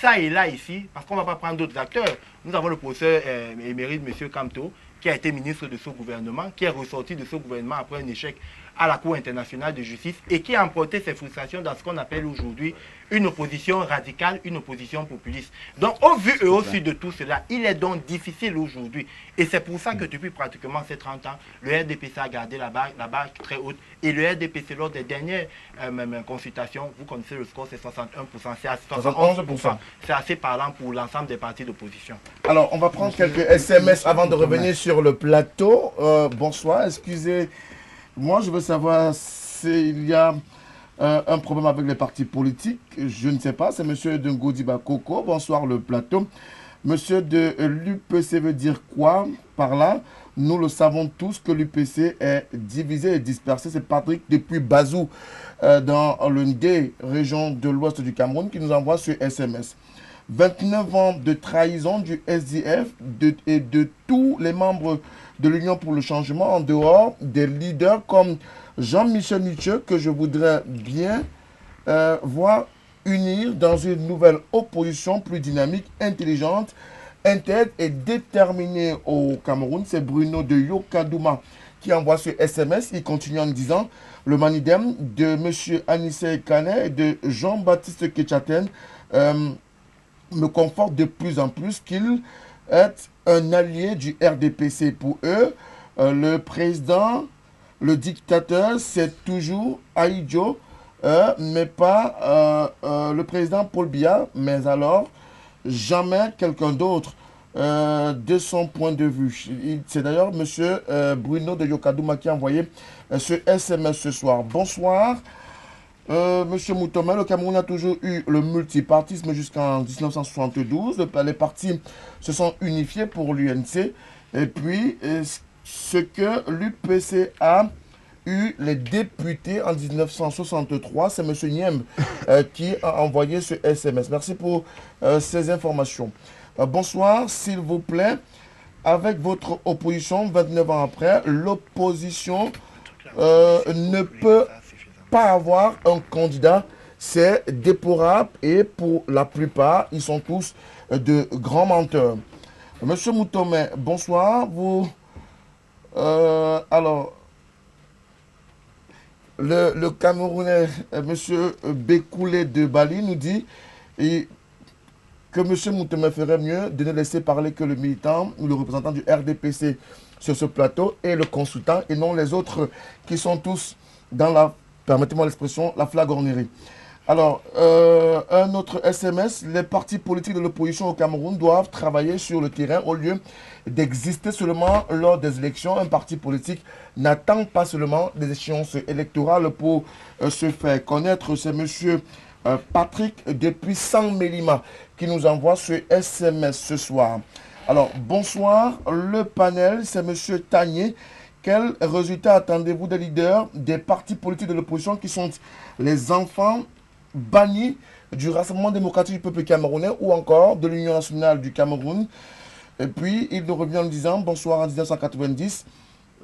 ça et là, ici, parce qu'on ne va pas prendre d'autres acteurs. Nous avons le professeur émérite, monsieur Kamto, qui a été ministre de ce gouvernement, qui est ressorti de ce gouvernement après un échec à la Cour internationale de justice et qui a emporté ses frustrations dans ce qu'on appelle aujourd'hui une opposition radicale, une opposition populiste. Donc, au vu et au su de tout cela, il est donc difficile aujourd'hui. Et c'est pour ça que depuis pratiquement ces 30 ans, le RDPC a gardé la barre très haute. Et le RDPC, lors des dernières consultations, vous connaissez le score, c'est 61%, c'est à 71%. C'est assez parlant pour l'ensemble des partis d'opposition. Alors, on va prendre quelques SMS avant de revenir sur le plateau. Bonsoir, excusez. Moi, je veux savoir s'il y a un problème avec les partis politiques. Je ne sais pas. C'est M. Dengodi Bakoko. Bonsoir, le plateau. Monsieur de l'UPC veut dire quoi par là? Nous le savons tous que l'UPC est divisé et dispersé. C'est Patrick depuis Bazou, dans l'une des régions de l'ouest du Cameroun, qui nous envoie sur SMS. 29 ans de trahison du SDF et de tous les membres de l'Union pour le changement en dehors des leaders comme Jean-Michel Nietzsche, que je voudrais bien voir unir dans une nouvelle opposition plus dynamique, intelligente, intègre et déterminée au Cameroun. C'est Bruno de Yokadouma qui envoie ce SMS. Il continue en disant le manidem de M. Anissé Kané et de Jean-Baptiste Ketchaten me conforte de plus en plus qu'il est un allié du RDPC. Pour eux, le président, le dictateur, c'est toujours Aïdjo mais pas le président Paul Biya, mais alors jamais quelqu'un d'autre de son point de vue. C'est d'ailleurs M. Bruno de Yokadouma qui a envoyé ce SMS ce soir. Bonsoir. Monsieur Moutomé, le Cameroun a toujours eu le multipartisme jusqu'en 1972. Les partis se sont unifiés pour l'UNC. Et puis, ce que l'UPC a eu les députés en 1963, c'est M. Niemb qui a envoyé ce SMS. Merci pour ces informations. Bonsoir, s'il vous plaît. Avec votre opposition, 29 ans après, l'opposition ne peut pas avoir un candidat. C'est déplorable et pour la plupart, ils sont tous de grands menteurs. Monsieur Moutomé, bonsoir. Alors, le Camerounais, monsieur Bekoulé de Bali, nous dit que monsieur Moutomé ferait mieux de ne laisser parler que le militant ou le représentant du RDPC sur ce plateau et le consultant et non les autres qui sont tous dans la, permettez-moi l'expression, la flagornerie. Alors, un autre SMS, les partis politiques de l'opposition au Cameroun doivent travailler sur le terrain au lieu d'exister seulement lors des élections. Un parti politique n'attend pas seulement des échéances électorales pour se faire connaître. C'est monsieur Patrick depuis San Mélima qui nous envoie ce SMS ce soir. Alors, bonsoir, le panel, c'est monsieur Tanier. Quel résultat attendez-vous des leaders des partis politiques de l'opposition qui sont les enfants bannis du Rassemblement démocratique du peuple camerounais ou encore de l'Union nationale du Cameroun? Et puis, il nous revient en disant, bonsoir, en 1990,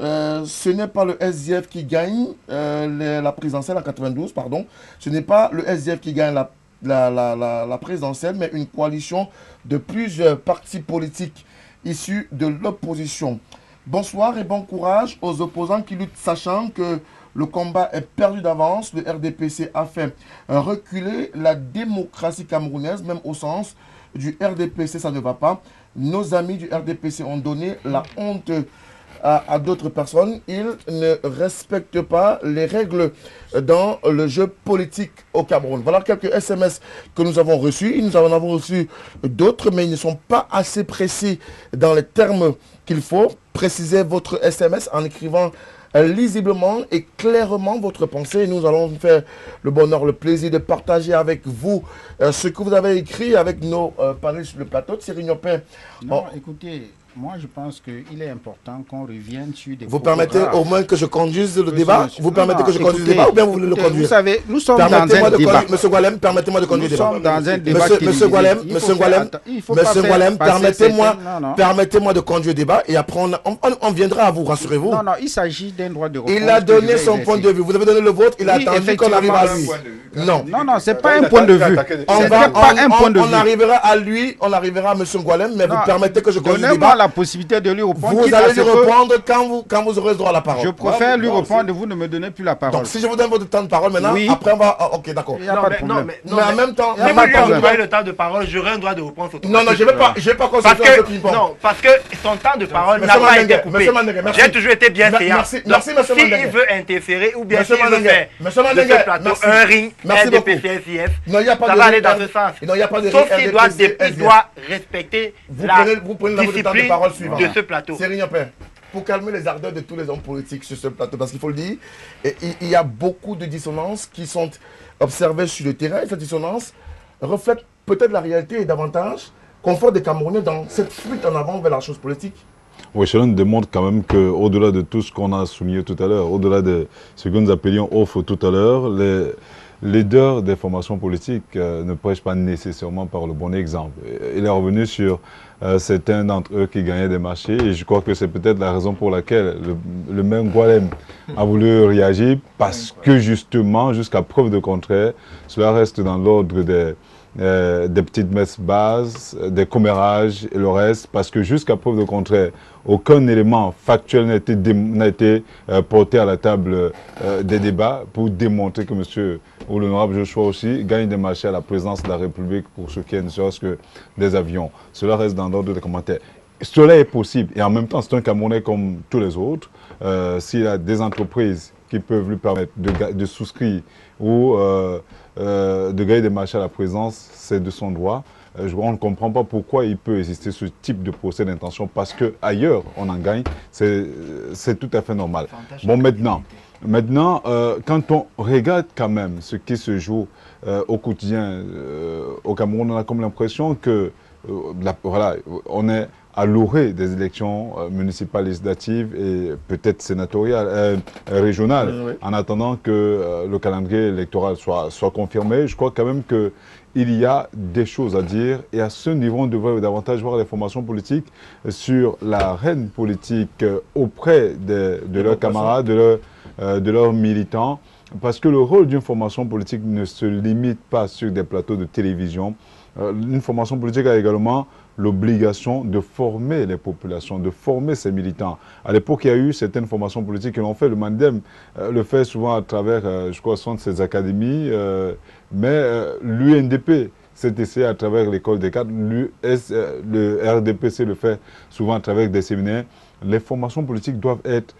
ce n'est pas le SDF qui gagne la présidentielle en 92, pardon. Ce n'est pas le SDF qui gagne la présidentielle, mais une coalition de plusieurs partis politiques issus de l'opposition. Bonsoir et bon courage aux opposants qui luttent, sachant que le combat est perdu d'avance. Le RDPC a fait reculer la démocratie camerounaise, même au sens du RDPC, ça ne va pas. Nos amis du RDPC ont donné la honte à d'autres personnes. Ils ne respectent pas les règles dans le jeu politique au Cameroun. Voilà quelques SMS que nous avons reçus. Nous en avons reçu d'autres, mais ils ne sont pas assez précis dans les termes qu'il faut. Précisez votre SMS en écrivant lisiblement et clairement votre pensée. Nous allons vous faire le bonheur, le plaisir de partager avec vous ce que vous avez écrit avec nos panélistes sur le plateau. Thierry Niopin. Non, écoutez, moi je pense qu'il est important qu'on revienne sur des... Vous permettez au moins que je conduise le débat? Vous permettez que je conduise le débat ou bien vous voulez le conduire? Vous savez, nous sommes dans un débat. Monsieur Gualem, permettez-moi de conduire le débat. Nous sommes dans un débat. Monsieur Gualem, permettez-moi de conduire le débat et après on viendra à vous, rassurez-vous. Non, il s'agit d'un droit de réponse. Il a donné son point de vue. Vous avez donné le vôtre, il a attendu qu'on arrive à lui. Non, c'est pas un point de vue. On arrivera à lui, on arrivera à monsieur Gualem, mais vous permettez que je conduise le débat. La possibilité de lui répondre. Vous allez lui répondre quand vous aurez le droit à la parole. Je préfère lui répondre, vous ne me donnez plus la parole. Donc si je vous donne votre temps de parole maintenant, après on va... Ok, d'accord. Il n'y a pas de problème. Mais en même temps... Si vous voyez le temps de parole, j'aurai un droit de réponse automatiquement. Non, je ne vais pas consulter un peu ping-pong. Non, parce que son temps de parole n'a pas été coupé. J'ai toujours été bien séant. Merci, monsieur Mandenge. S'il veut interférer ou bien s'il veut faire de ce plateau un ring RDPC-SIF, ça va aller dans ce sens. Sauf qu'il doit respecter la discipline de ce plateau. Pour calmer les ardeurs de tous les hommes politiques sur ce plateau, parce qu'il faut le dire, il y a beaucoup de dissonances qui sont observées sur le terrain. Et cette dissonance reflète peut-être la réalité et davantage confort des Camerounais dans cette fuite en avant vers la chose politique. Oui, cela nous démontre quand même qu'au-delà de tout ce qu'on a souligné tout à l'heure, au-delà de ce que nous appelions offre tout à l'heure, les leaders des formations politiques ne prêchent pas nécessairement par le bon exemple. Il est revenu sur certains d'entre eux qui gagnaient des marchés et je crois que c'est peut-être la raison pour laquelle le même Gualem a voulu réagir parce que justement, jusqu'à preuve de contraire, cela reste dans l'ordre des petites messes basses, des commérages et le reste, parce que jusqu'à preuve de contraire, aucun élément factuel n'a été porté à la table des débats pour démontrer que M. ou l'honorable Joshua aussi gagne des marchés à la présidence de la République pour ce qui est ne serait-ce que des avions. Cela reste dans l'ordre des commentaires. cela est possible. Et en même temps, c'est un Camerounais comme tous les autres. S'il a des entreprises qui peuvent lui permettre de souscrire ou de gagner des marchés à la présence, c'est de son droit. On ne comprend pas pourquoi il peut exister ce type de procès d'intention, parce qu'ailleurs, on en gagne. C'est tout à fait normal. Bon, maintenant, quand on regarde quand même ce qui se joue au quotidien au Cameroun, on a comme l'impression que voilà, on est à l'orée des élections municipales, législatives et peut-être sénatoriales, régionales, Oui. en attendant que le calendrier électoral soit confirmé. Je crois quand même qu'il y a des choses à dire, et à ce niveau, on devrait davantage voir les formations politiques sur l'arène politique auprès de leurs camarades, de leurs militants, parce que le rôle d'une formation politique ne se limite pas sur des plateaux de télévision. Une formation politique a également l'obligation de former les populations, de former ses militants. À l'époque, il y a eu certaines formations politiques qui l'ont fait. Le MANDEM le fait souvent à travers, je crois, de ses académies, mais l'UNDP s'est essayé à travers l'école des cadres, le RDPC le fait souvent à travers des séminaires. Les formations politiques doivent être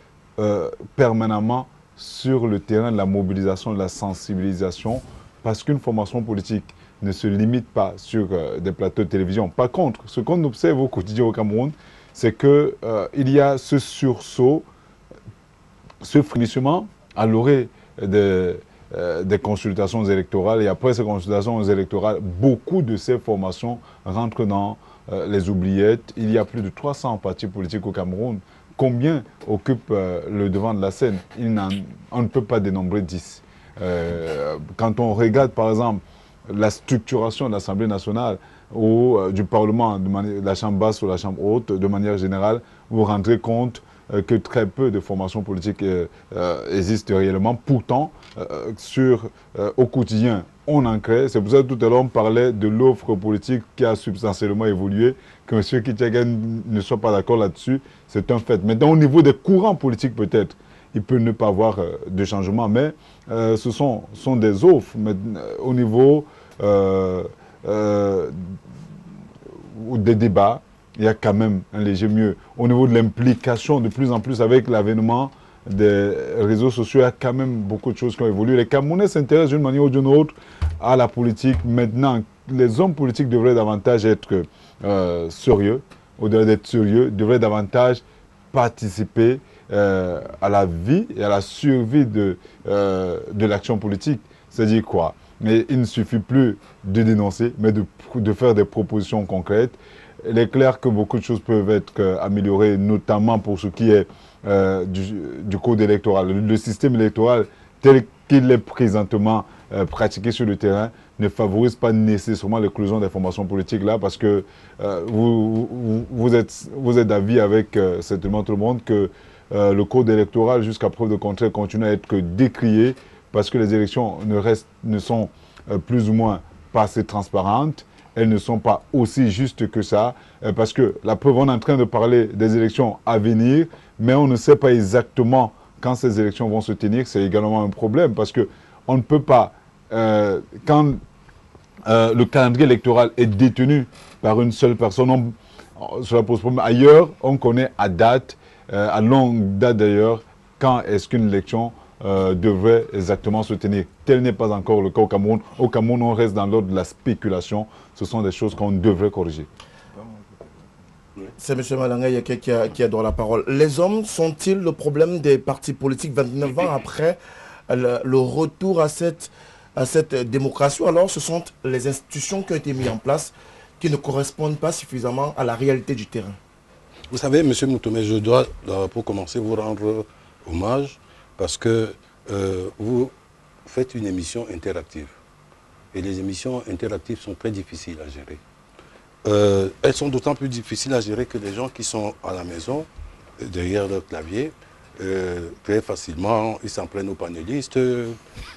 permanemment sur le terrain de la mobilisation, de la sensibilisation, parce qu'une formation politique ne se limite pas sur des plateaux de télévision. Par contre, ce qu'on observe au quotidien au Cameroun, c'est qu'il y a ce sursaut, ce frémissement à l'orée des consultations électorales. Et après ces consultations électorales, beaucoup de ces formations rentrent dans les oubliettes. Il y a plus de 300 partis politiques au Cameroun. Combien occupent le devant de la scène? On ne peut pas dénombrer 10. Quand on regarde, par exemple, la structuration de l'Assemblée nationale ou du Parlement, de la Chambre basse ou la Chambre haute, de manière générale, vous vous rendrez compte que très peu de formations politiques existent réellement. Pourtant, au quotidien, on en crée. C'est pour ça que tout à l'heure, on parlait de l'offre politique qui a substantiellement évolué. Que M. Kitchagan ne soit pas d'accord là-dessus, c'est un fait. Maintenant, au niveau des courants politiques, peut-être, il peut ne pas avoir de changement, mais ce sont des offres. Mais, au niveau des débats, il y a quand même un léger mieux. Au niveau de l'implication, de plus en plus avec l'avènement des réseaux sociaux, il y a quand même beaucoup de choses qui ont évolué. Les Camerounais s'intéressent d'une manière ou d'une autre à la politique. Maintenant, les hommes politiques devraient davantage être sérieux. Au-delà d'être sérieux, devraient davantage participer à la vie et à la survie de l'action politique. C'est-à-dire quoi? Mais il ne suffit plus de dénoncer, mais de faire des propositions concrètes. Il est clair que beaucoup de choses peuvent être améliorées, notamment pour ce qui est du code électoral. Le système électoral tel qu'il est présentement pratiqué sur le terrain ne favorise pas nécessairement l'éclosion des formations politiques là, parce que vous êtes d'avis avec certainement tout le monde que le code électoral, jusqu'à preuve de contraire, continue à être que décrié, parce que les élections ne sont plus ou moins pas assez transparentes. Elles ne sont pas aussi justes que ça, parce que la preuve, on est en train de parler des élections à venir, mais on ne sait pas exactement quand ces élections vont se tenir. C'est également un problème, parce qu'on ne peut pas, quand le calendrier électoral est détenu par une seule personne, cela pose problème. Ailleurs, on connaît à date, à longue date d'ailleurs, quand est-ce qu'une élection devrait exactement se tenir. Tel n'est pas encore le cas au Cameroun. Au Cameroun, on reste dans l'ordre de la spéculation. Ce sont des choses qu'on devrait corriger. C'est M. Malanga qui a droit à la parole. Les hommes sont-ils le problème des partis politiques 29 ans après le retour à cette démocratie? Alors, ce sont les institutions qui ont été mises en place qui ne correspondent pas suffisamment à la réalité du terrain. Vous savez, M. Moutoumé, je dois, pour commencer, vous rendre hommage, parce que vous faites une émission interactive. Et les émissions interactives sont très difficiles à gérer. Elles sont d'autant plus difficiles à gérer que les gens qui sont à la maison, derrière leur clavier, très facilement, ils s'en prennent aux panélistes,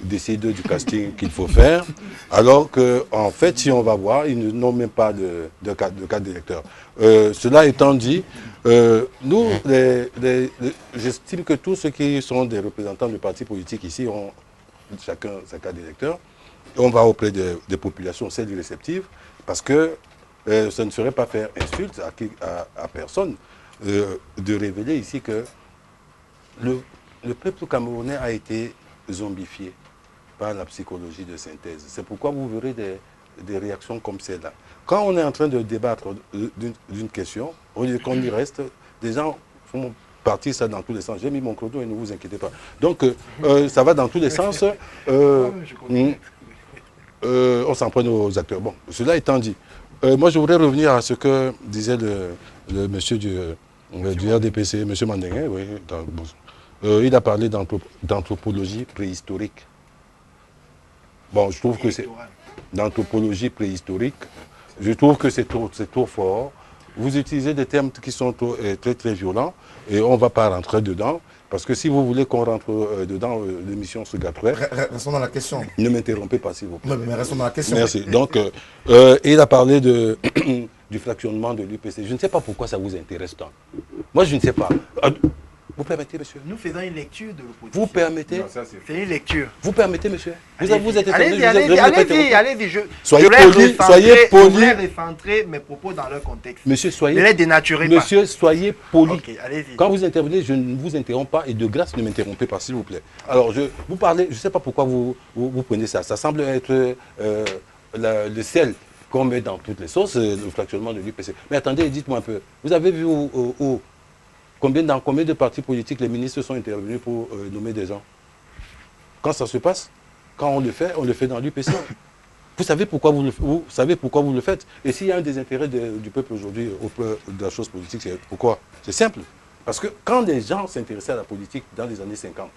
décident du casting qu'il faut faire, alors qu'en fait, si on va voir, ils n'ont même pas de cadre d'électeur. Cela étant dit, nous, j'estime que tous ceux qui sont des représentants du parti politique ici ont chacun sa carte d'électeur. On va auprès des populations, celles réceptives, parce que ça ne serait pas faire insulte à personne de révéler ici que le peuple camerounais a été zombifié par la psychologie de synthèse. C'est pourquoi vous verrez des réactions comme celle-là. Quand on est en train de débattre d'une question, au lieu qu'on y reste, des gens font partir ça dans tous les sens. J'ai mis mon chrono et ne vous inquiétez pas. Donc, ça va dans tous les sens. On s'en prend aux acteurs. Bon, cela étant dit, moi je voudrais revenir à ce que disait le monsieur du RDPC, M. Mandengue. Oui, il a parlé d'anthropologie préhistorique. Bon, je trouve que c'est d'anthropologie préhistorique. Je trouve que c'est trop fort. Vous utilisez des termes qui sont très très violents et on ne va pas rentrer dedans. Parce que si vous voulez qu'on rentre dedans, l'émission se gâterait. Restons dans la question. Ne m'interrompez pas, s'il vous plaît. Mais restons dans la question. Merci. Donc, il a parlé du fractionnement de l'UPC. Je ne sais pas pourquoi ça vous intéresse tant. Moi, je ne sais pas. Vous permettez, monsieur? Nous faisons une lecture de l'opposition. Vous permettez? C'est une lecture. Vous permettez, monsieur? Vous êtes allez-y. Soyez poli. Soyez poli. Je voulais recentrer mes propos dans leur contexte. Monsieur, soyez... Ne les dénaturez pas. Monsieur, soyez poli. Ok, allez-y. Quand vous intervenez, je ne vous interromps pas et de grâce, ne m'interrompez pas, s'il vous plaît. Alors, vous parlez, je ne sais pas pourquoi vous prenez ça. Ça semble être le sel qu'on met dans toutes les sauces, le fractionnement de l'UPC. Mais attendez, dites-moi un peu. Vous avez vu dans combien de partis politiques les ministres sont intervenus pour nommer des gens? Quand ça se passe, quand on le fait dans l'UPC. Vous savez pourquoi vous le faites. Et s'il y a un des intérêts du peuple aujourd'hui de la chose politique, c'est pourquoi? C'est simple. Parce que quand les gens s'intéressaient à la politique dans les années 50,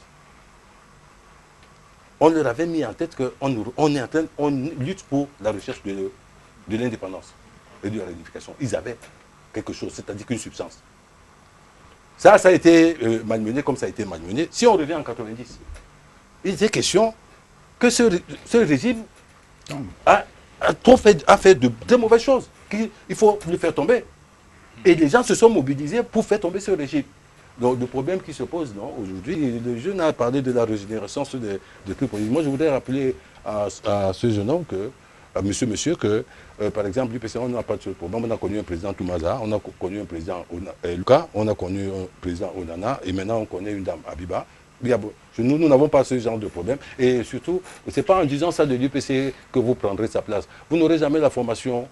on leur avait mis en tête qu'on lutte pour la recherche de l'indépendance et de la réunification. Ils avaient quelque chose, c'est-à-dire qu'une substance. Ça a été malmené comme ça a été malmené. Si on revient en 90, il était question que ce régime a fait de très mauvaises choses, qu'il faut le faire tomber. Et les gens se sont mobilisés pour faire tomber ce régime. Donc le problème qui se pose aujourd'hui, le jeune a parlé de la régénération des trucs politiques. Moi je voudrais rappeler à ce jeune homme à monsieur que, par exemple, l'UPC, on n'a pas de ce problème. On a connu un président Toumaza, on a connu un président Luka, on a connu un président Onana, et maintenant on connaît une dame Abiba. Nous n'avons pas ce genre de problème. Et surtout, ce n'est pas en disant ça de l'UPC que vous prendrez sa place. Vous n'aurez jamais la formation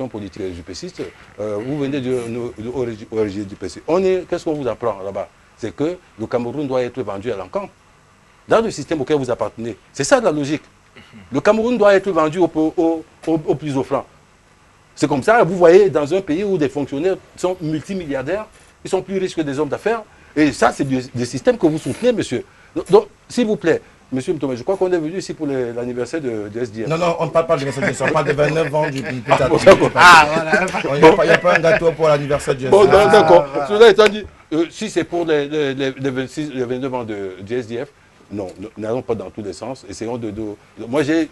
politique des UPCistes. Vous venez du origine du PC. Qu'est-ce qu'on vous apprend là-bas? C'est que le Cameroun doit être vendu à l'encan. Dans le système auquel vous appartenez. C'est ça la logique. Le Cameroun doit être vendu au plus offrant. C'est comme ça, vous voyez, dans un pays où des fonctionnaires sont multimilliardaires, ils sont plus riches que des hommes d'affaires. Et ça, c'est des systèmes que vous soutenez, monsieur. Donc, s'il vous plaît, monsieur Mtomé, je crois qu'on est venu ici pour l'anniversaire de SDF. Non, on ne parle pas de l'anniversaire de SDF, on parle de 29 ans du pétard. Voilà. Il n'y a pas un gâteau pour l'anniversaire de SDF. Bon, d'accord. Cela étant dit, si c'est pour les 29 ans du SDF, non, n'allons pas dans tous les sens. Essayons Moi, j'ai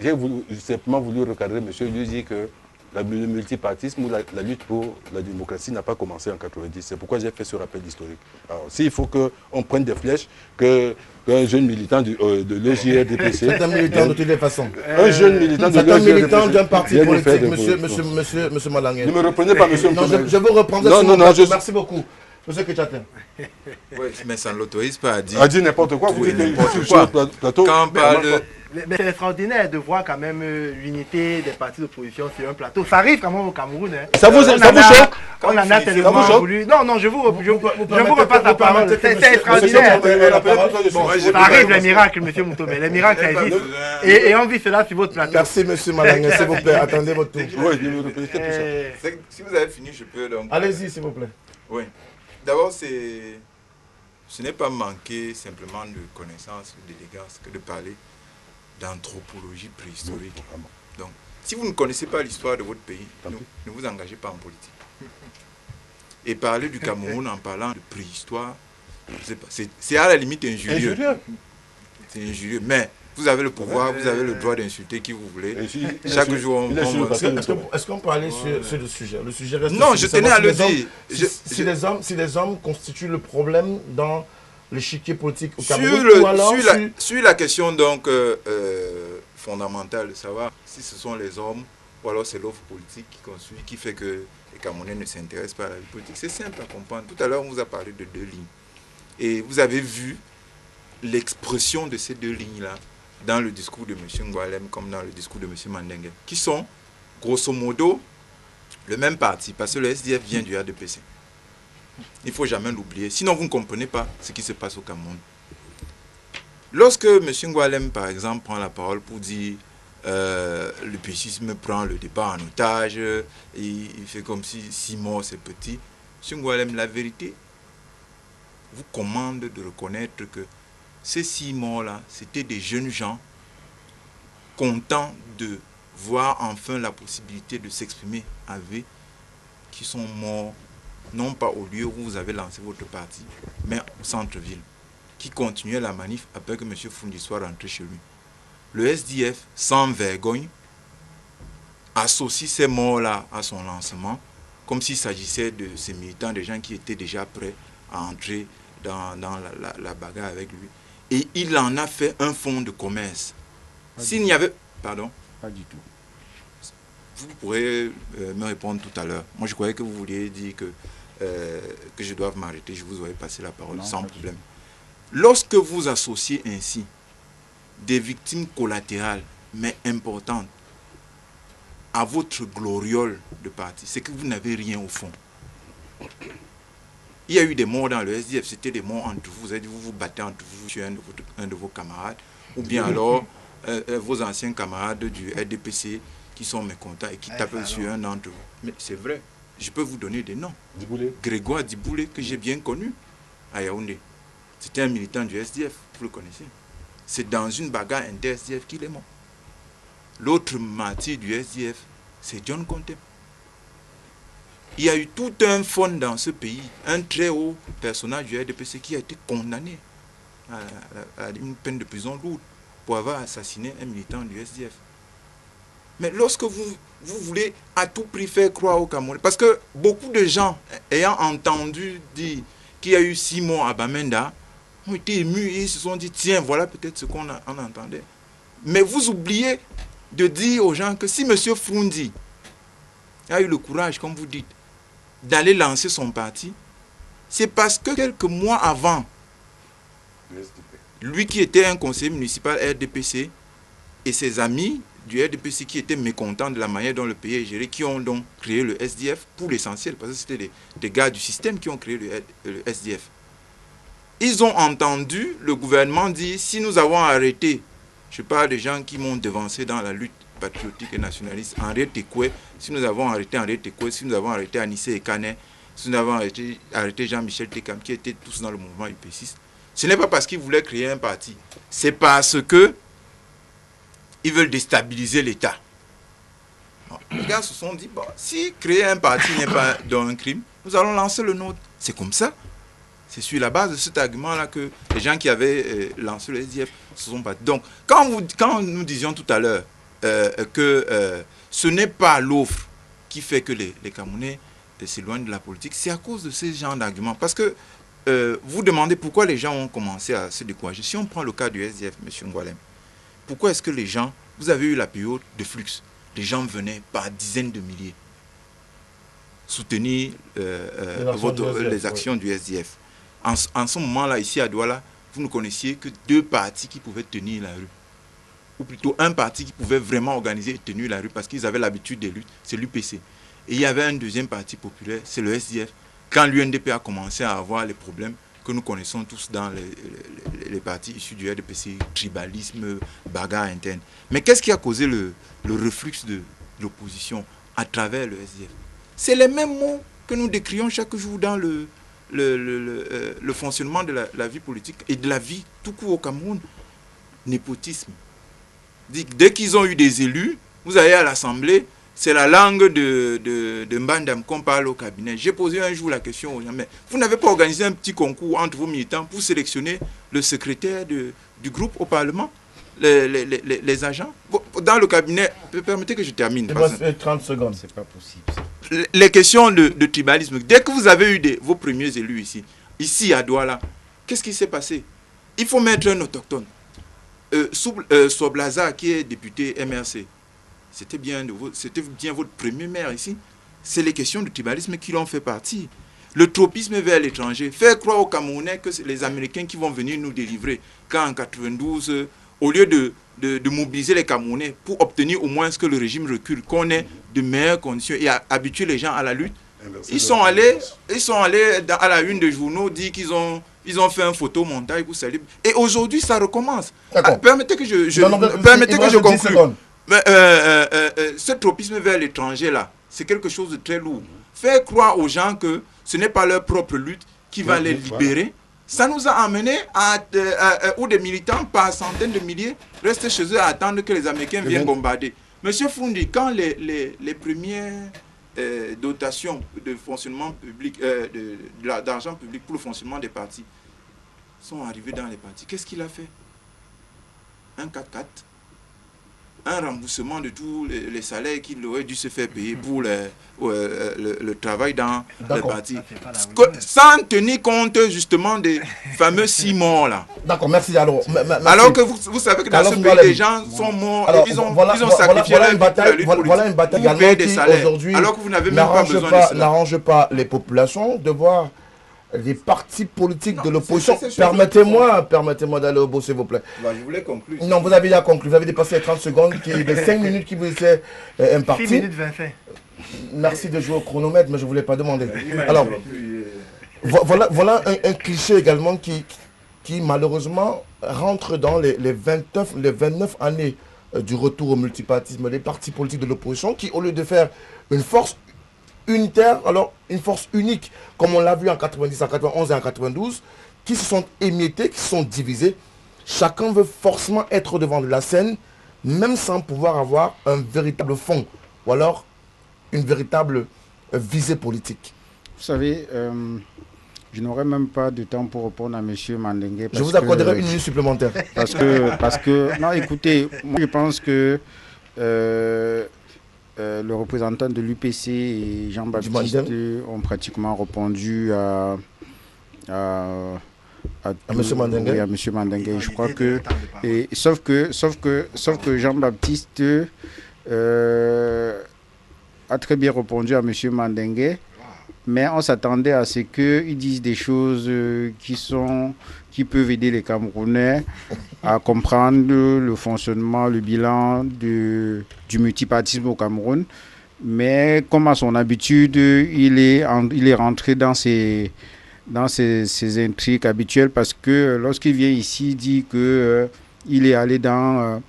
simplement voulu recadrer monsieur, lui dire que le multipartisme ou la lutte pour la démocratie n'a pas commencé en 90. C'est pourquoi j'ai fait ce rappel historique. Alors, s'il faut qu'on prenne des flèches, qu'un jeune militant de l'EJRDPC... C'est un militant de toutes les façons. Un jeune militant de l'EJRDPC... C'est un militant d'un parti politique, monsieur Malangué. Ne me reprenez pas, monsieur. Non, je vous reprendrai sur mon plateau. Merci beaucoup. Monsieur Kechatin. Oui, mais ça ne l'autorise pas à dire... À dire n'importe quoi, vous dites n'importe quoi. Plateau. Quand on parle de... Mais c'est extraordinaire de voir quand même l'unité des partis d'opposition sur un plateau. Ça arrive quand même au Cameroun. Hein. Ça vous choque? On en a tellement voulu. Non, je vous repasse la parole. C'est extraordinaire. Ça arrive les miracles, monsieur Moutomé. Les miracles, ça existe. Et on vit cela sur votre plateau. Merci, monsieur Malangué. S'il vous plaît, attendez votre tour. Oui, je vais répéter tout ça. Si vous avez fini, je peux donc... Allez-y, s'il vous plaît. Oui. D'abord, ce n'est pas manquer simplement de connaissances, d'élégance que de parler d'anthropologie préhistorique. Donc, si vous ne connaissez pas l'histoire de votre pays, ne vous engagez pas en politique. Et parler du Cameroun en parlant de préhistoire, c'est à la limite injurieux. C'est injurieux. Mais vous avez le pouvoir, vous avez le droit d'insulter qui vous voulez. Chaque jour, on... Est-ce qu'on peut aller sur le sujet? Le sujet reste... Non, je tenais à le dire. Si les hommes constituent le problème dans l'échiquier politique au Cameroun, sur la question donc fondamentale de savoir si ce sont les hommes ou alors c'est l'offre politique qui fait que les Camerounais ne s'intéressent pas à la vie politique. C'est simple à comprendre. Tout à l'heure, on vous a parlé de 2 lignes. Et vous avez vu l'expression de ces 2 lignes-là dans le discours de M. Ngoualem comme dans le discours de M. Mandengue, qui sont, grosso modo, le même parti, parce que le SDF vient du RDPC. Il ne faut jamais l'oublier. Sinon, vous ne comprenez pas ce qui se passe au Cameroun. Lorsque M. Ngoualem, par exemple, prend la parole pour dire le péchisme prend le débat en otage, et il fait comme si 6 morts c'est petit, M. Ngoualem, la vérité vous commande de reconnaître que ces 6 morts-là, c'était des jeunes gens contents de voir enfin la possibilité de s'exprimer avec, qui sont morts, non pas au lieu où vous avez lancé votre parti, mais au centre-ville, qui continuaient la manif après que M. Foundi soit rentré chez lui. Le SDF, sans vergogne, associe ces morts-là à son lancement, comme s'il s'agissait de ces militants, des gens qui étaient déjà prêts à entrer dans la bagarre avec lui. Et il en a fait un fonds de commerce. S'il n'y avait... Pardon? Pas du tout. Vous pourrez me répondre tout à l'heure. Moi, je croyais que vous vouliez dire que je dois m'arrêter. Je vous aurais passé la parole sans problème. Lorsque vous associez ainsi des victimes collatérales, mais importantes, à votre gloriole de parti, c'est que vous n'avez rien au fond. Il y a eu des morts dans le SDF, c'était des morts entre vous. Vous avez dit, vous vous battez entre vous, tuez un de vos camarades, ou bien alors vos anciens camarades du RDPC qui sont mécontents et qui tapent sur un d'entre vous. Mais c'est vrai, je peux vous donner des noms. Diboulé. Grégoire Diboulé, que j'ai bien connu à Yaoundé. C'était un militant du SDF, vous le connaissez. C'est dans une bagarre inter-SDF qu'il est mort. L'autre martyr du SDF, c'est John Contem. Il y a eu tout un fond dans ce pays, un très haut personnage du RDPC qui a été condamné à une peine de prison lourde pour avoir assassiné un militant du SDF. Mais lorsque vous voulez à tout prix faire croire au Cameroun, parce que beaucoup de gens, ayant entendu dire qu'il y a eu 6 morts à Bamenda, ont été émus et ils se sont dit, tiens, voilà peut-être ce qu'on entendait. Mais vous oubliez de dire aux gens que si M. Foundi a eu le courage, comme vous dites, d'aller lancer son parti, c'est parce que quelques mois avant, lui qui était un conseiller municipal RDPC et ses amis du RDPC qui étaient mécontents de la manière dont le pays est géré, qui ont donc créé le SDF pour l'essentiel, parce que c'était des gars du système qui ont créé le SDF. Ils ont entendu le gouvernement dire, si nous avons arrêté, je parle des gens qui m'ont devancé dans la lutte patriotique et nationaliste, Henri Tekoué, si nous avons arrêté Henri Tekoué, si nous avons arrêté Anissé Ekane, si nous avons arrêté Jean-Michel Tekam, qui étaient tous dans le mouvement UP6, ce n'est pas parce qu'ils voulaient créer un parti, c'est parce que ils veulent déstabiliser l'État. Les gars se sont dit, bon, si créer un parti n'est pas dans un crime, nous allons lancer le nôtre. C'est comme ça. C'est sur la base de cet argument-là que les gens qui avaient lancé le SDF se sont battus. Donc, quand nous disions tout à l'heure que ce n'est pas l'offre qui fait que les Camerounais s'éloignent de la politique, c'est à cause de ces genres d'arguments. Parce que vous demandez pourquoi les gens ont commencé à se décourager. Si on prend le cas du SDF, M. Ngoualem, pourquoi est-ce que les gens, vous avez eu la période de flux, les gens venaient par dizaines de milliers soutenir les actions du SDF. En ce moment-là, ici à Douala, vous ne connaissiez que 2 partis qui pouvaient tenir la rue. Ou plutôt un parti qui pouvait vraiment organiser et tenir la rue parce qu'ils avaient l'habitude des luttes, c'est l'UPC. Et il y avait un deuxième parti populaire, c'est le SDF. Quand l'UNDP a commencé à avoir les problèmes que nous connaissons tous dans les partis issus du RDPC, tribalisme, bagarre interne. Mais qu'est-ce qui a causé le reflux de l'opposition à travers le SDF? C'est les mêmes mots que nous décrions chaque jour dans le fonctionnement de la vie politique et de la vie tout court au Cameroun. Népotisme. Dès qu'ils ont eu des élus, vous allez à l'Assemblée, c'est la langue de Mbandam qu'on parle au cabinet. J'ai posé un jour la question aux gens, mais vous n'avez pas organisé un petit concours entre vos militants pour sélectionner le secrétaire du groupe au Parlement, les agents? Dans le cabinet, permettez que je termine. 30 secondes. C'est pas possible. Les questions de tribalisme, dès que vous avez eu vos premiers élus ici à Douala, qu'est-ce qui s'est passé? Il faut mettre un autochtone. Soblaza, qui est député MRC, c'était bien votre premier maire ici. C'est les questions du tribalisme qui l'ont fait partie. Le tropisme vers l'étranger. Faire croire aux Camerounais que c'est les Américains qui vont venir nous délivrer. Quand en 92, au lieu de mobiliser les Camerounais pour obtenir au moins que le régime recule, qu'on ait de meilleures conditions et habituer les gens à la lutte, ils sont allés à la une des journaux dire qu'ils ont fait un photomontage pour saluer. Et aujourd'hui, ça recommence. Permettez que je conclue. Ce tropisme vers l'étranger, là, c'est quelque chose de très lourd. Faire croire aux gens que ce n'est pas leur propre lutte qui va les libérer, ça nous a amené où des militants par centaines de milliers restent chez eux à attendre que les Américains viennent bombarder. Monsieur Fundi, quand les premières dotations de fonctionnement public, d'argent public pour le fonctionnement des partis sont arrivées dans les partis, qu'est-ce qu'il a fait? Un 4x4, un remboursement de tous les salaires qu'il aurait dû se faire payer pour le travail dans les partis, sans tenir compte justement des fameux 6 morts là. D'accord, merci. Alors que vous savez que dans ce pays, les gens sont morts et ils ont sacrifié leur vie pour une bataille également qui aujourd'hui alors que vous n'avez même pas besoin de cela. N'arrange pas les populations de voir les partis politiques de l'opposition. Permettez-moi d'aller au bout, s'il vous plaît. Je voulais conclure. Non, vous avez déjà conclu. Vous avez dépassé les 30 secondes, de 5 minutes qui vous étaient imparties. 6 minutes 25. Merci de jouer au chronomètre, mais je ne voulais pas demander. Alors, voilà un cliché également qui malheureusement rentre dans les 29 années du retour au multipartisme. Les partis politiques de l'opposition qui, au lieu de faire une force unitaire, alors une force unique, comme on l'a vu en 90, en 91 et en 92, qui se sont émiettés, qui se sont divisés. Chacun veut forcément être devant de la scène, même sans pouvoir avoir un véritable fond, ou alors une véritable visée politique. Vous savez, je n'aurai même pas de temps pour répondre à M. Mandengue. Je vous accorderai 1 minute supplémentaire. Parce que non, écoutez, moi je pense que le représentant de l'UPC et Jean-Baptiste ont pratiquement répondu à M. Mandengue. Oui, à M. Mandengue. Je crois que, sauf que Jean-Baptiste a très bien répondu à M. Mandengue, mais on s'attendait à ce qu'ils disent des choses qui peuvent aider les Camerounais à comprendre le fonctionnement, le bilan du multipartisme au Cameroun. Mais comme à son habitude, il est rentré dans ses intrigues habituelles, parce que lorsqu'il vient ici, il dit qu'il est allé dans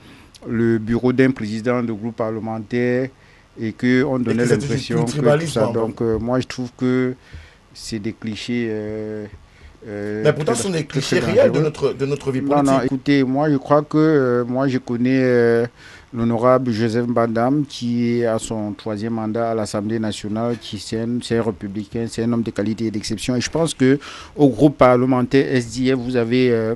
le bureau d'un président de groupe parlementaire et qu'on donnait l'impression que tout ça. Donc moi je trouve que c'est des clichés. Mais pourtant ce sont des clichés réels de notre vie politique. Non, écoutez, moi je crois que moi je connais l'honorable Joseph Mbadam, qui est à son 3e mandat à l'Assemblée nationale, c'est un républicain, c'est un homme de qualité et d'exception. Et je pense qu'au groupe parlementaire SDF, vous avez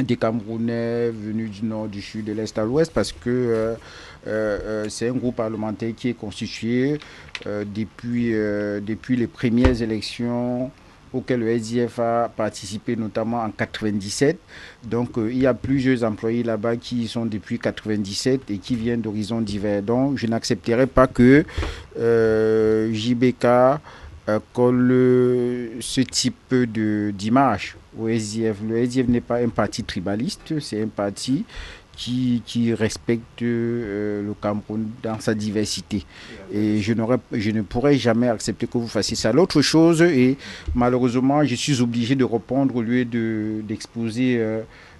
des Camerounais venus du nord, du sud, de l'est à l'ouest, parce que c'est un groupe parlementaire qui est constitué depuis les premières élections auxquelles le SDF a participé, notamment en 97. Donc il y a plusieurs employés là-bas qui sont depuis 97 et qui viennent d'horizons divers. Donc je n'accepterai pas que JBK colle ce type d'image au SDF. Le SDF n'est pas un parti tribaliste, c'est un parti qui respecte le Cameroun dans sa diversité. Et je ne pourrais jamais accepter que vous fassiez ça. L'autre chose, et malheureusement, je suis obligé de répondre au lieu d'exposer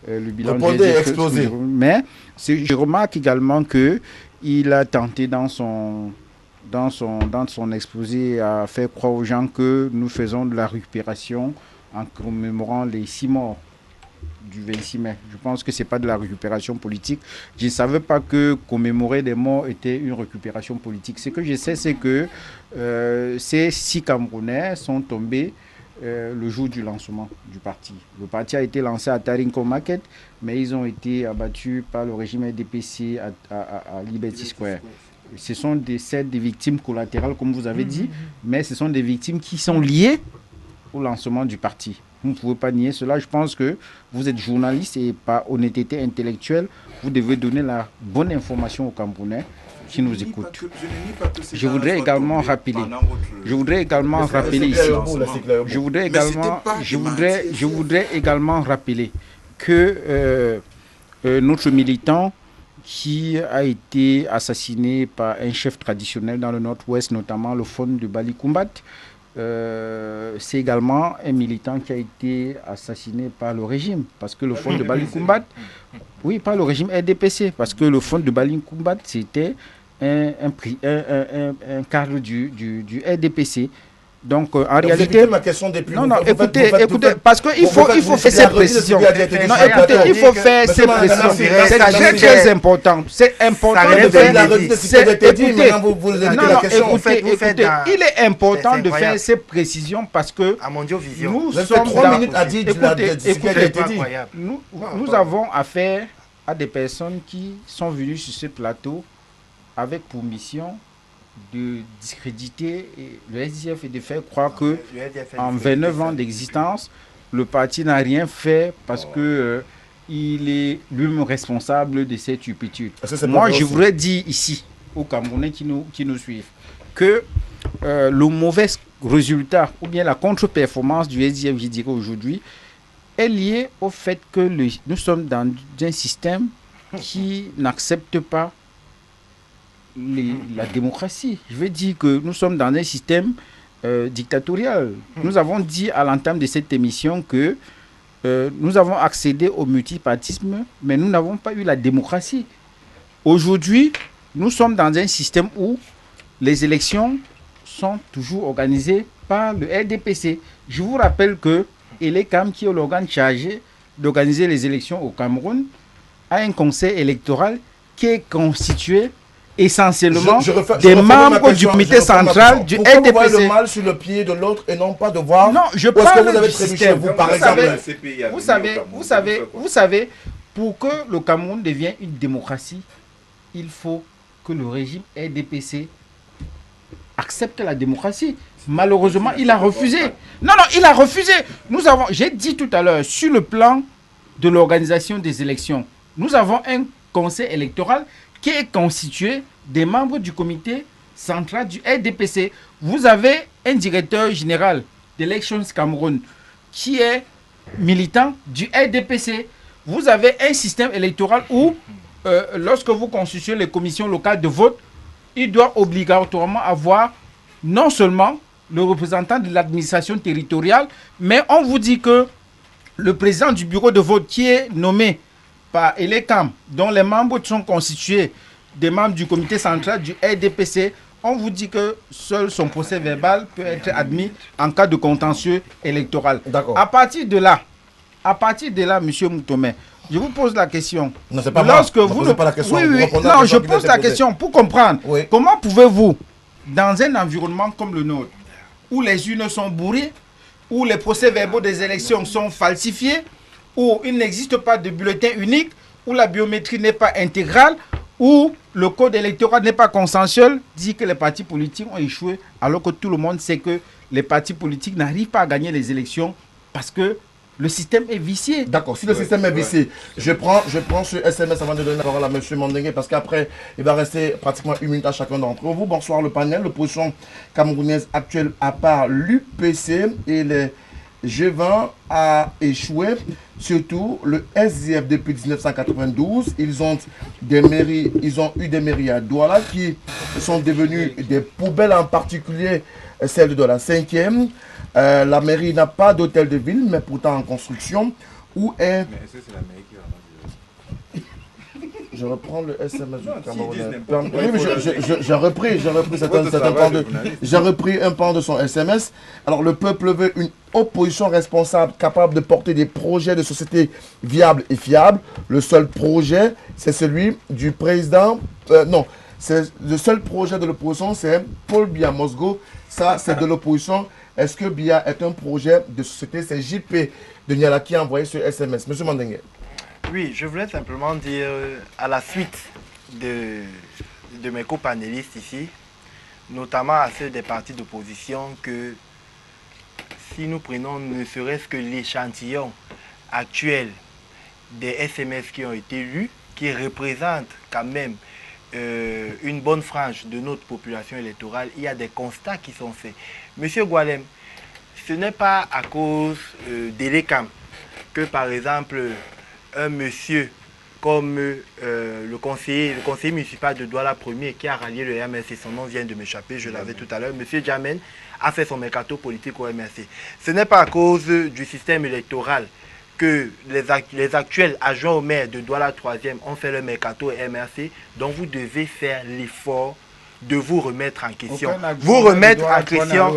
le bilan. Répondez, exposez. Mais je remarque également qu'il a tenté dans son exposé à faire croire aux gens que nous faisons de la récupération en commémorant les 6 morts du 26 mai. Je pense que ce n'est pas de la récupération politique. Je ne savais pas que commémorer des morts était une récupération politique. Ce que je sais, c'est que ces 6 Camerounais sont tombés le jour du lancement du parti. Le parti a été lancé à Tarinko Market, mais ils ont été abattus par le régime RDPC à Liberty Square. Ce sont des victimes collatérales, comme vous avez dit, mais ce sont des victimes qui sont liées au lancement du parti. Vous ne pouvez pas nier cela. Je pense que vous êtes journaliste et par honnêteté intellectuelle, vous devez donner la bonne information aux Camerounais. qui nous écoutent. Je voudrais également rappeler que notre militant qui a été assassiné par un chef traditionnel dans le nord-ouest, notamment le Fon de Balikumbat, c'est également un militant qui a été assassiné par le régime, parce que le Fon de Balikumbat, oui, pas le régime RDPC, parce que le Fon de Balikumbat, c'était un cadre du RDPC. Donc, en réalité, ma question depuis écoutez, parce qu'il faut faire ces précisions. Non, écoutez, il faut faire ces précisions. C'est très important. C'est important de faire. Écoutez, il est important de faire ces précisions parce que nous sommes nous avons affaire à des personnes qui sont venues sur ce plateau avec pour mission de discréditer le SDF et de faire croire que en 29 ans d'existence, le parti n'a rien fait parce que il est lui-même responsable de cette turpitude. Moi, je voudrais dire ici, aux Camerounais qui nous suivent, que le mauvais résultat ou bien la contre-performance du SDF, je dirais aujourd'hui, est lié au fait que nous sommes dans un système qui n'accepte pas la démocratie. Je veux dire que nous sommes dans un système dictatorial. Nous avons dit à l'entame de cette émission que nous avons accédé au multipartisme, mais nous n'avons pas eu la démocratie. Aujourd'hui, nous sommes dans un système où les élections sont toujours organisées par le RDPC. Je vous rappelle que Elecam, qui est l'organe chargé d'organiser les élections au Cameroun, a un conseil électoral qui est constitué essentiellement des membres du comité central du RDPC. Pourquoi le mal sur le pied de l'autre et non pas de voir non, je parle du système. Vous savez, pour que le Cameroun devienne une démocratie, il faut que le régime RDPC accepte la démocratie. Malheureusement, il a refusé. Non, il a refusé. J'ai dit tout à l'heure, sur le plan de l'organisation des élections, nous avons un conseil électoral qui est constitué des membres du comité central du RDPC. Vous avez un directeur général d'Elections Cameroun qui est militant du RDPC. Vous avez un système électoral où, lorsque vous constituez les commissions locales de vote, il doit obligatoirement avoir non seulement le représentant de l'administration territoriale, mais on vous dit que le président du bureau de vote qui est nommé par Elecam, dont les membres sont constitués des membres du comité central du RDPC, on vous dit que seul son procès verbal peut être admis en cas de contentieux électoral. D'accord. À partir de là, M. Moutomé, je vous pose la question. Non, c'est pas lorsque moi. Vous ne... pas la question. Oui. Non, je pose la question pour comprendre. Oui. Comment pouvez-vous, dans un environnement comme le nôtre, où les urnes sont bourrées, où les procès-verbaux des élections sont falsifiés, où il n'existe pas de bulletin unique, où la biométrie n'est pas intégrale, où le code électoral n'est pas consensuel, dit que les partis politiques ont échoué, alors que tout le monde sait que les partis politiques n'arrivent pas à gagner les élections parce que le système est vicié. D'accord, si le système est vicié, je prends ce SMS avant de donner la parole à M. Mandengue, parce qu'après, il va rester pratiquement 1 minute à chacun d'entre vous. Bonsoir le panel, l'opposition camerounaise actuelle à part l'UPC et les G20 a échoué, surtout le SDF depuis 1992. Ils ont eu des mairies à Douala qui sont devenues des poubelles, en particulier celle de la 5e. La mairie n'a pas d'hôtel de ville, mais pourtant en construction. Où est... Mais est-ce que c'est la mairie qui va... Je reprends le SMS du Camerounais. Oui, j'ai repris un pan de son SMS. Alors, le peuple veut une opposition responsable, capable de porter des projets de société viables et fiables. Le seul projet, c'est celui du président... le seul projet de l'opposition, c'est Paul Biya Mosgo. Ça, c'est de l'opposition. Est-ce que Biya est un projet de société? C'est JP de Niala qui a envoyé ce SMS. Monsieur Mandengue. Oui, je voulais simplement dire, à la suite de mes copanélistes ici, notamment à ceux des partis d'opposition, que si nous prenons ne serait-ce que l'échantillon actuel des SMS qui ont été lus, qui représentent quand même une bonne frange de notre population électorale, il y a des constats qui sont faits. Monsieur Goualem, ce n'est pas à cause d'Elekam que, par exemple, un monsieur comme le conseiller municipal de Douala Ier qui a rallié le MRC, son nom vient de m'échapper, je l'avais tout à l'heure, monsieur Djamène a fait son mercato politique au MRC. Ce n'est pas à cause du système électoral que les actuels adjoints au maire de Douala 3e ont fait le mercato au MRC, donc vous devez faire l'effort de vous remettre en question. Vous remettre en question.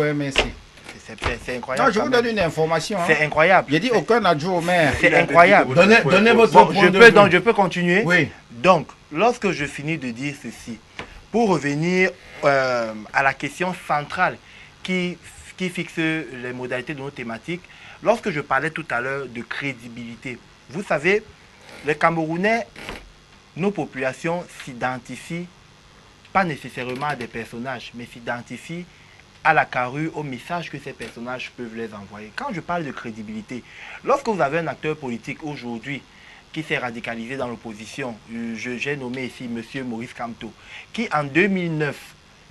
C'est incroyable. Non, je vous donne une information. Hein. C'est incroyable. J'ai dit aucun adjoint au maire. C'est incroyable. Donnez votre point de vue. Donc, je peux continuer. Oui. Donc, lorsque je finis de dire ceci, pour revenir à la question centrale qui fixe les modalités de nos thématiques, lorsque je parlais tout à l'heure de crédibilité, vous savez, les Camerounais, nos populations s'identifient pas nécessairement à des personnages, mais s'identifient à la carrure, au message que ces personnages peuvent les envoyer. Quand je parle de crédibilité, lorsque vous avez un acteur politique aujourd'hui qui s'est radicalisé dans l'opposition, j'ai nommé ici M. Maurice Kamto, qui en 2009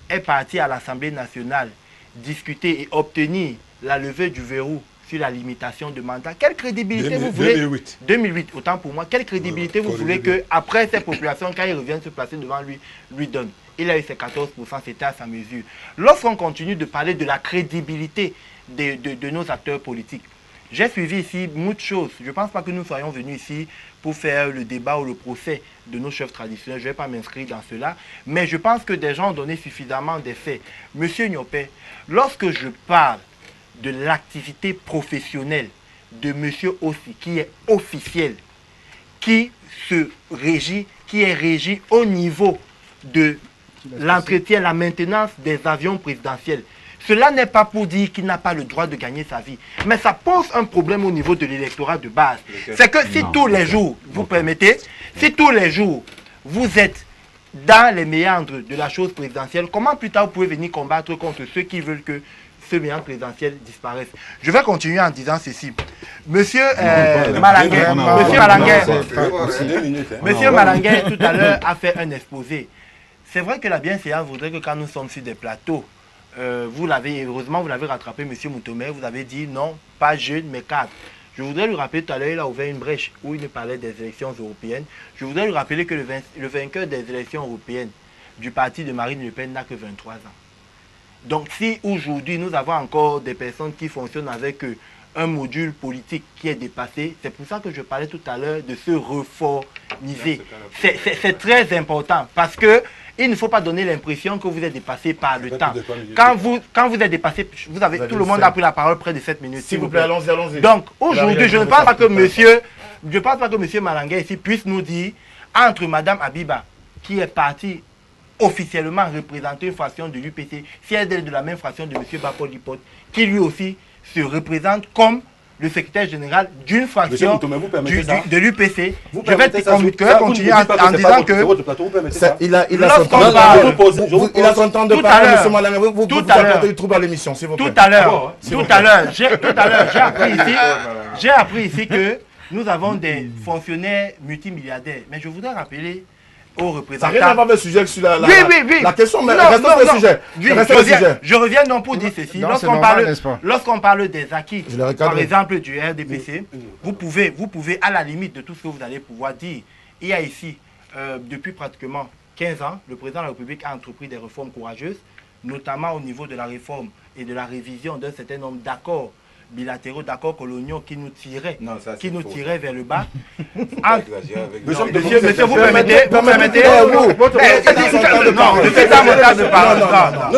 est parti à l'Assemblée nationale discuter et obtenir la levée du verrou sur la limitation de mandat. Quelle crédibilité vous voulez 2008, autant pour moi. Quelle crédibilité vous voulez que après ces populations, quand ils reviennent se placer devant lui donne? Il a eu ses 14%, c'était à sa mesure. Lorsqu'on continue de parler de la crédibilité de nos acteurs politiques, j'ai suivi ici beaucoup de choses. Je ne pense pas que nous soyons venus ici pour faire le débat ou le procès de nos chefs traditionnels. Je ne vais pas m'inscrire dans cela. Mais je pense que des gens ont donné suffisamment des faits. Monsieur Niopé, lorsque je parle de l'activité professionnelle de monsieur Ossi, qui est officielle, qui est régi au niveau de l'entretien, la maintenance des avions présidentiels. Cela n'est pas pour dire qu'il n'a pas le droit de gagner sa vie. Mais ça pose un problème au niveau de l'électorat de base. C'est que si tous les jours, vous permettez, si tous les jours, vous êtes dans les méandres de la chose présidentielle, comment plus tard vous pouvez venir combattre contre ceux qui veulent que ce méandre présidentiel disparaisse? Je vais continuer en disant ceci. Monsieur Malanguer, tout à l'heure, a fait un exposé. C'est vrai que la bienséance voudrait que quand nous sommes sur des plateaux, heureusement vous l'avez rattrapé, M. Moutomé, vous avez dit non, pas jeune, mais cadre. Je voudrais lui rappeler tout à l'heure, il a ouvert une brèche où il nous parlait des élections européennes. Je voudrais lui rappeler que le vainqueur des élections européennes du parti de Marine Le Pen n'a que 23 ans. Donc si aujourd'hui nous avons encore des personnes qui fonctionnent avec un module politique qui est dépassé, c'est pour ça que je parlais tout à l'heure de se reformiser. C'est très important parce que il ne faut pas donner l'impression que vous êtes dépassé par le temps. Quand vous êtes dépassé, tout le monde a pris la parole près de 7 minutes. S'il vous plaît, allons-y. Donc, aujourd'hui, je ne pense pas que monsieur Malanguer ici puisse nous dire, entre Madame Abiba, qui est partie officiellement représenter une fraction de l'UPC, si elle est de la même fraction de monsieur Bako Lipote, qui lui aussi se représente comme le secrétaire général d'une fraction de l'UPC. Je vais continuer en disant que il a son temps de parler, M. Malanguer. Vous apportez du trouble à l'émission, s'il vous plaît. Tout à l'heure, j'ai appris ici que nous avons des fonctionnaires multimilliardaires. Mais je voudrais rappeler aux représentants. Ça n'a rien à voir avec le sujet sur la question, mais restons sur le sujet. Je reviens donc pour dire ceci. Lorsqu'on parle des acquis, par exemple du RDPC, vous pouvez, à la limite de tout ce que vous allez pouvoir dire, il y a ici, depuis pratiquement 15 ans, le président de la République a entrepris des réformes courageuses, notamment au niveau de la réforme et de la révision d'un certain nombre d'accords bilatéraux, d'accords coloniaux qui nous tiraient vers le bas. Monsieur, vous permettez non, je fais ça mon cas de parole.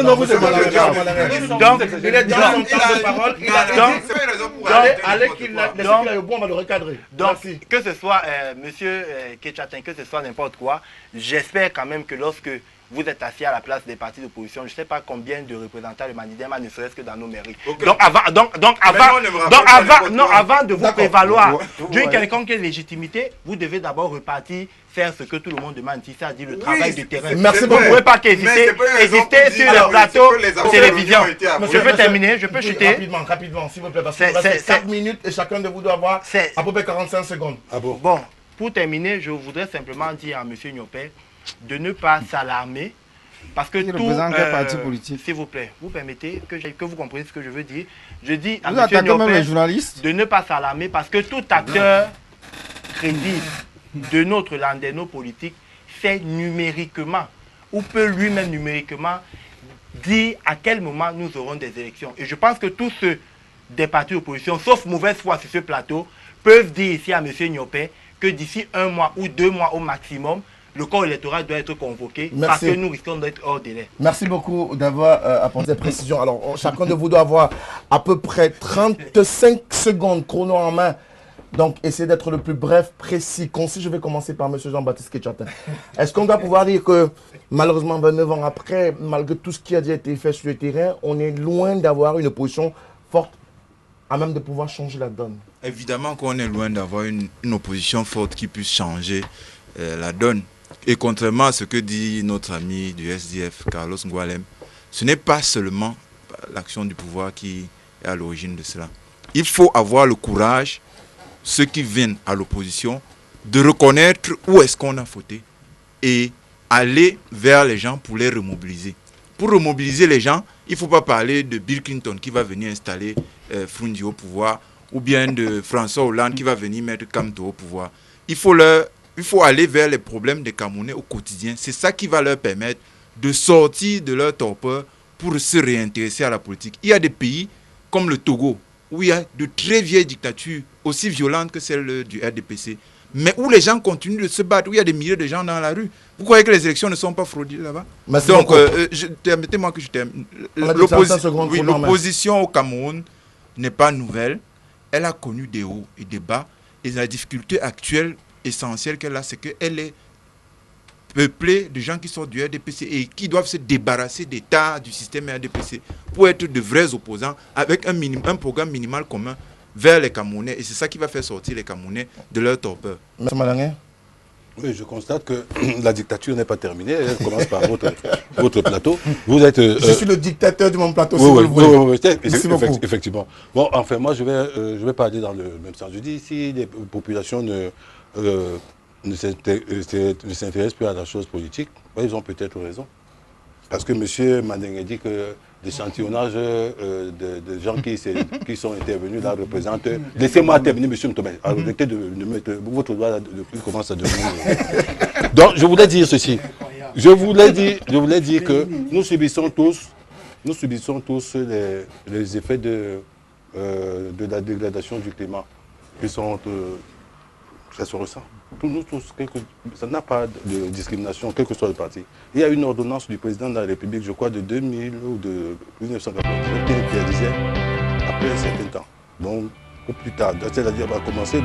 Non, vous êtes donc, il est dans son temps de parole. On va le recadrer. Donc, que ce soit monsieur Ketchatin, que ce soit n'importe quoi, j'espère quand même que lorsque vous êtes assis à la place des partis d'opposition, je ne sais pas combien de représentants de Manidema, ne serait-ce que dans nos mairies. Okay. Donc avant de vous prévaloir d'une quelconque légitimité, vous devez d'abord repartir faire ce que tout le monde demande, c'est-à-dire le travail de terrain. Merci beaucoup. Vous ne pouvez pas qu'exister sur les plateaux de télévision. Je peux terminer, je peux chuter. Rapidement, s'il vous plaît, parce que c'est 4 minutes et chacun de vous doit avoir à peu près 45 secondes. Bon, pour terminer, je voudrais simplement dire à M. Niopé de ne pas s'alarmer. Parce que Il tout... représente quel parti politique? S'il vous plaît, vous permettez que vous compreniez ce que je veux dire. Je dis à Vous M. attaquez même les Niopé journalistes? de ne pas s'alarmer parce que tout acteur crédible de notre landerneau politique sait numériquement ou peut lui-même numériquement dire à quel moment nous aurons des élections. Et je pense que tous ceux des partis d'opposition, sauf mauvaise foi sur ce plateau, peuvent dire ici à M. Niopé que d'ici 1 mois ou 2 mois au maximum, le corps électoral doit être convoqué. Merci. Parce que nous risquons d'être hors délai. Merci beaucoup d'avoir apporté ces précisions. Alors, chacun de vous doit avoir à peu près 35 secondes chrono en main. Donc, essayez d'être le plus bref, précis, concis. Je vais commencer par M. Jean-Baptiste Ketchatin. Est-ce qu'on doit pouvoir dire que, malheureusement, 29 ans après, malgré tout ce qui a déjà été fait sur le terrain, on est loin d'avoir une opposition forte à même de pouvoir changer la donne? Évidemment qu'on est loin d'avoir une opposition forte qui puisse changer la donne. Et contrairement à ce que dit notre ami du SDF, Carlos Ngualem, ce n'est pas seulement l'action du pouvoir qui est à l'origine de cela. Il faut avoir le courage, ceux qui viennent à l'opposition, de reconnaître où est-ce qu'on a fauté et aller vers les gens pour les remobiliser. Pour remobiliser les gens, il ne faut pas parler de Bill Clinton qui va venir installer Frundi au pouvoir ou bien de François Hollande qui va venir mettre Kamto au pouvoir. Il faut aller vers les problèmes des Camerounais au quotidien. C'est ça qui va leur permettre de sortir de leur torpeur pour se réintéresser à la politique. Il y a des pays comme le Togo où il y a de très vieilles dictatures aussi violentes que celle du RDPC, mais où les gens continuent de se battre, où il y a des milliers de gens dans la rue. Vous croyez que les élections ne sont pas fraudées là-bas? Donc, permettez-moi que je termine. L'opposition au Cameroun n'est pas nouvelle. Elle a connu des hauts et des bas. Et la difficulté actuelle, essentielle qu'elle a, c'est qu'elle est peuplée de gens qui sortent du RDPC et qui doivent se débarrasser des tas du système RDPC pour être de vrais opposants avec un programme minimal commun vers les Camerounais. Et c'est ça qui va faire sortir les Camerounais de leur torpeur. Merci Malangué. Oui, je constate que la dictature n'est pas terminée. Elle commence par votre plateau. Vous êtes, je suis le dictateur de mon plateau, si oui, vous le voulez. Merci beaucoup. Effectivement. Bon, enfin, moi, je vais pas aller dans le même sens. Je dis, si les populations ne s'intéressent plus à la chose politique, ben, ils ont peut-être raison. Parce que M. Mandeng dit que l'échantillonnage de gens qui sont intervenus là représentent... Laissez-moi terminer, M. Mtomé. Arrêtez de mettre votre doigt là, depuis commence à devenir... Donc, je voulais dire ceci. Je voulais dire que nous subissons tous les effets de la dégradation du climat. Ça se ressent. Nous tous, ça n'a pas de discrimination, quel que soit le parti. Il y a une ordonnance du président de la République, je crois, de 2000 ou de 1999, qui disait, après un certain temps, donc au plus tard, c'est-à-dire va commencer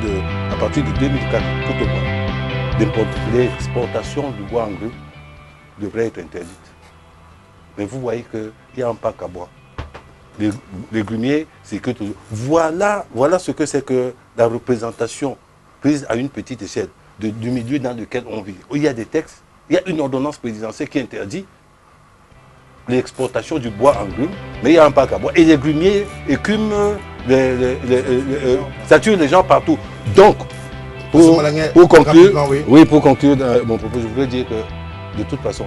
à partir de 2004, tout au moins, l'exportation du bois en grume devrait être interdite. Mais vous voyez qu'il y a un pack à bois. Les grumiers, c'est que voilà ce que c'est que la représentation prise à une petite échelle du milieu dans lequel on vit. Il y a des textes, il y a une ordonnance présidentielle qui interdit l'exportation du bois en grume, mais il y a un parc à bois. Et les grumiers écument, saturent les gens partout. Donc, pour conclure, pour conclure mon propos, je voudrais dire que, de toute façon,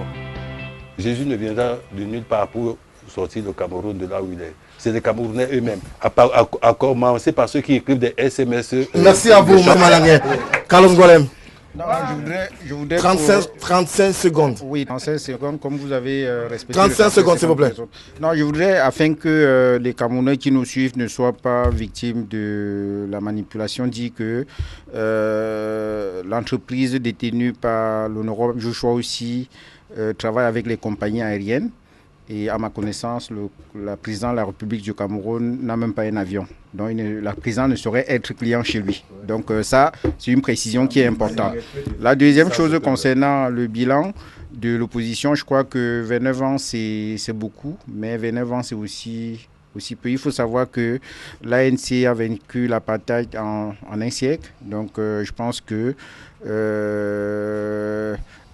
Jésus ne viendra de nulle part pour sortir le Cameroun de là où il est. C'est les Camerounais eux-mêmes, à commencer par ceux qui écrivent des SMS. Merci à vous, M. Malangué. Carlos Ngualem. Non, je voudrais 35 secondes. Oui, 35 secondes, comme vous avez respecté. 35 secondes, s'il vous plaît. Non, je voudrais, afin que les Camerounais qui nous suivent ne soient pas victimes de la manipulation, dire que l'entreprise détenue par l'honorable Joshua aussi travaille avec les compagnies aériennes. Et à ma connaissance, la présidente de la République du Cameroun n'a même pas un avion. Donc la présidente ne saurait être client chez lui. Donc ça, c'est une précision qui est importante. La deuxième chose concernant le bilan de l'opposition, je crois que 29 ans, c'est beaucoup. Mais 29 ans, c'est aussi peu. Il faut savoir que l'ANC a vaincu l'apartheid en un siècle. Donc je pense que...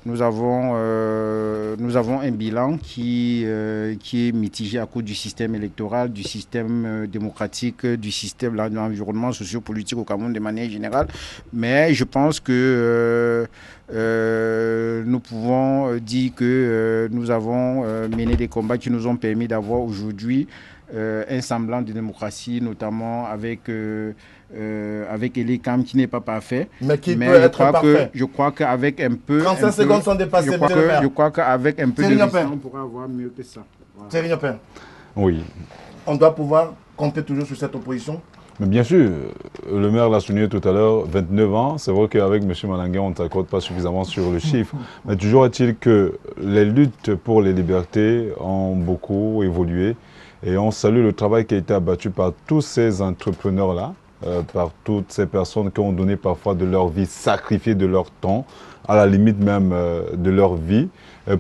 nous avons un bilan qui est mitigé à cause du système électoral, du système démocratique, du système de l'environnement sociopolitique au Cameroun de manière générale. Mais je pense que nous pouvons dire que nous avons mené des combats qui nous ont permis d'avoir aujourd'hui un semblant de démocratie, notamment avec Elecam qui n'est pas parfait. Mais qui peut être parfait. Je crois qu'avec un peu... 35 secondes sont dépassées. Je crois qu'avec un peu de vision, on pourra avoir mieux que ça. Thierry Nopin. Oui. On doit pouvoir compter toujours sur cette opposition. Mais bien sûr, le maire l'a souligné tout à l'heure, 29 ans, c'est vrai qu'avec M. Malanga, on ne s'accorde pas suffisamment sur le chiffre. Mais toujours est-il que les luttes pour les libertés ont beaucoup évolué et on salue le travail qui a été abattu par tous ces entrepreneurs-là, par toutes ces personnes qui ont donné parfois de leur vie, sacrifié de leur temps, à la limite même de leur vie,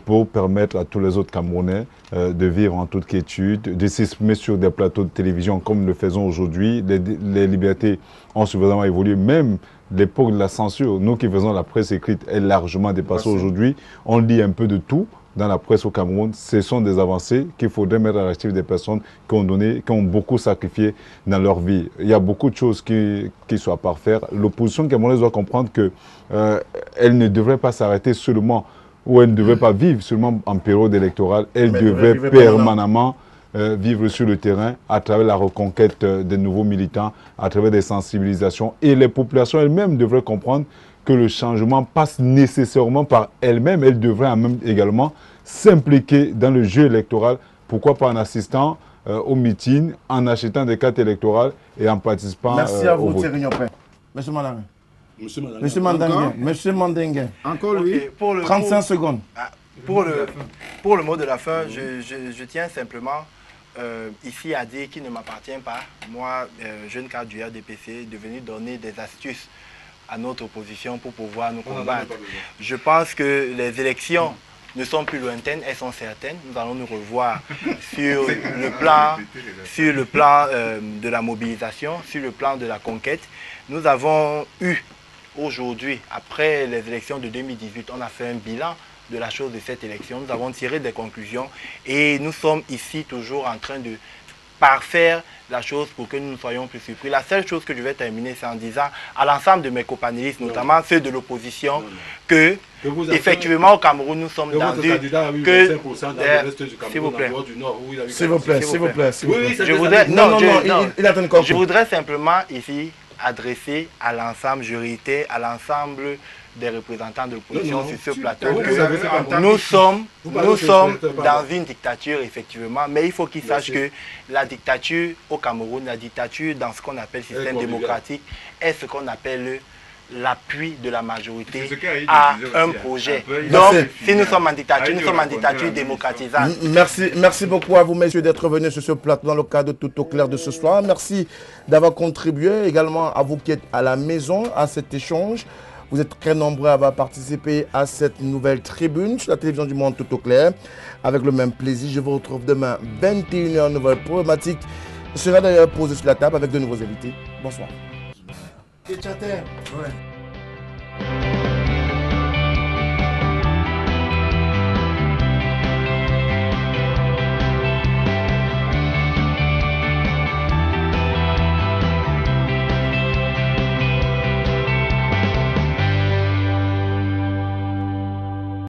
pour permettre à tous les autres Camerounais de vivre en toute quiétude, de s'exprimer sur des plateaux de télévision comme nous le faisons aujourd'hui. Les libertés ont suffisamment évolué, même l'époque de la censure. Nous qui faisons la presse écrite est largement dépassée aujourd'hui. On lit un peu de tout dans la presse au Cameroun. Ce sont des avancées qu'il faudrait mettre à l'actif des personnes qui ont beaucoup sacrifié dans leur vie. Il y a beaucoup de choses qui sont à parfaire. L'opposition camerounaise doit comprendre qu'elle ne devrait pas s'arrêter seulement, ou elle ne devrait pas vivre seulement en période électorale. Elle devait permanemment vivre sur le terrain à travers la reconquête des nouveaux militants, à travers des sensibilisations. Et les populations elles-mêmes devraient comprendre que le changement passe nécessairement par elles-mêmes. Elles devraient même également s'impliquer dans le jeu électoral. Pourquoi pas en assistant aux meetings, en achetant des cartes électorales et en participant Merci à au vous, vote. Thierry Nopin. Monsieur Malanga. Monsieur Mandengue. Encore lui. Okay, 35 secondes. Pour le mot de la fin, je tiens simplement ici à dire qu'il ne m'appartient pas, moi, jeune cadre du RDPC, de venir donner des astuces à notre opposition pour pouvoir nous combattre. Je pense que les élections ne sont plus lointaines, elles sont certaines. Nous allons nous revoir sur le plan de la mobilisation, sur le plan de la conquête. Nous avons eu aujourd'hui, après les élections de 2018, on a fait un bilan de la chose de cette élection. Nous avons tiré des conclusions et nous sommes ici toujours en train de parfaire la chose pour que nous ne soyons plus surpris. La seule chose que je vais terminer, c'est en disant à l'ensemble de mes copanélistes, notamment ceux de l'opposition, que effectivement au Cameroun, nous sommes dans une... S'il vous plaît. S'il vous plaît, s'il vous plaît. Je voudrais... Non, il attend encore. Je voudrais simplement ici adresser à l'ensemble jurité, à l'ensemble des représentants de l'opposition sur ce plateau. Nous sommes dans une dictature, effectivement, mais il faut qu'ils sachent que la dictature au Cameroun, la dictature dans ce qu'on appelle le système démocratique, est ce qu'on appelle l'appui de la majorité à un projet. Donc, si nous sommes en dictature, nous sommes en dictature démocratisante. Merci beaucoup à vous, messieurs, d'être venus sur ce plateau dans le cadre de Tout au clair de ce soir. Merci d'avoir contribué également à vous qui êtes à la maison à cet échange. Vous êtes très nombreux à avoir participé à cette nouvelle tribune sur la télévision du Monde Tout au clair. Avec le même plaisir, je vous retrouve demain 21h, nouvelle problématique sera d'ailleurs posée sur la table avec de nouveaux invités. Bonsoir. Et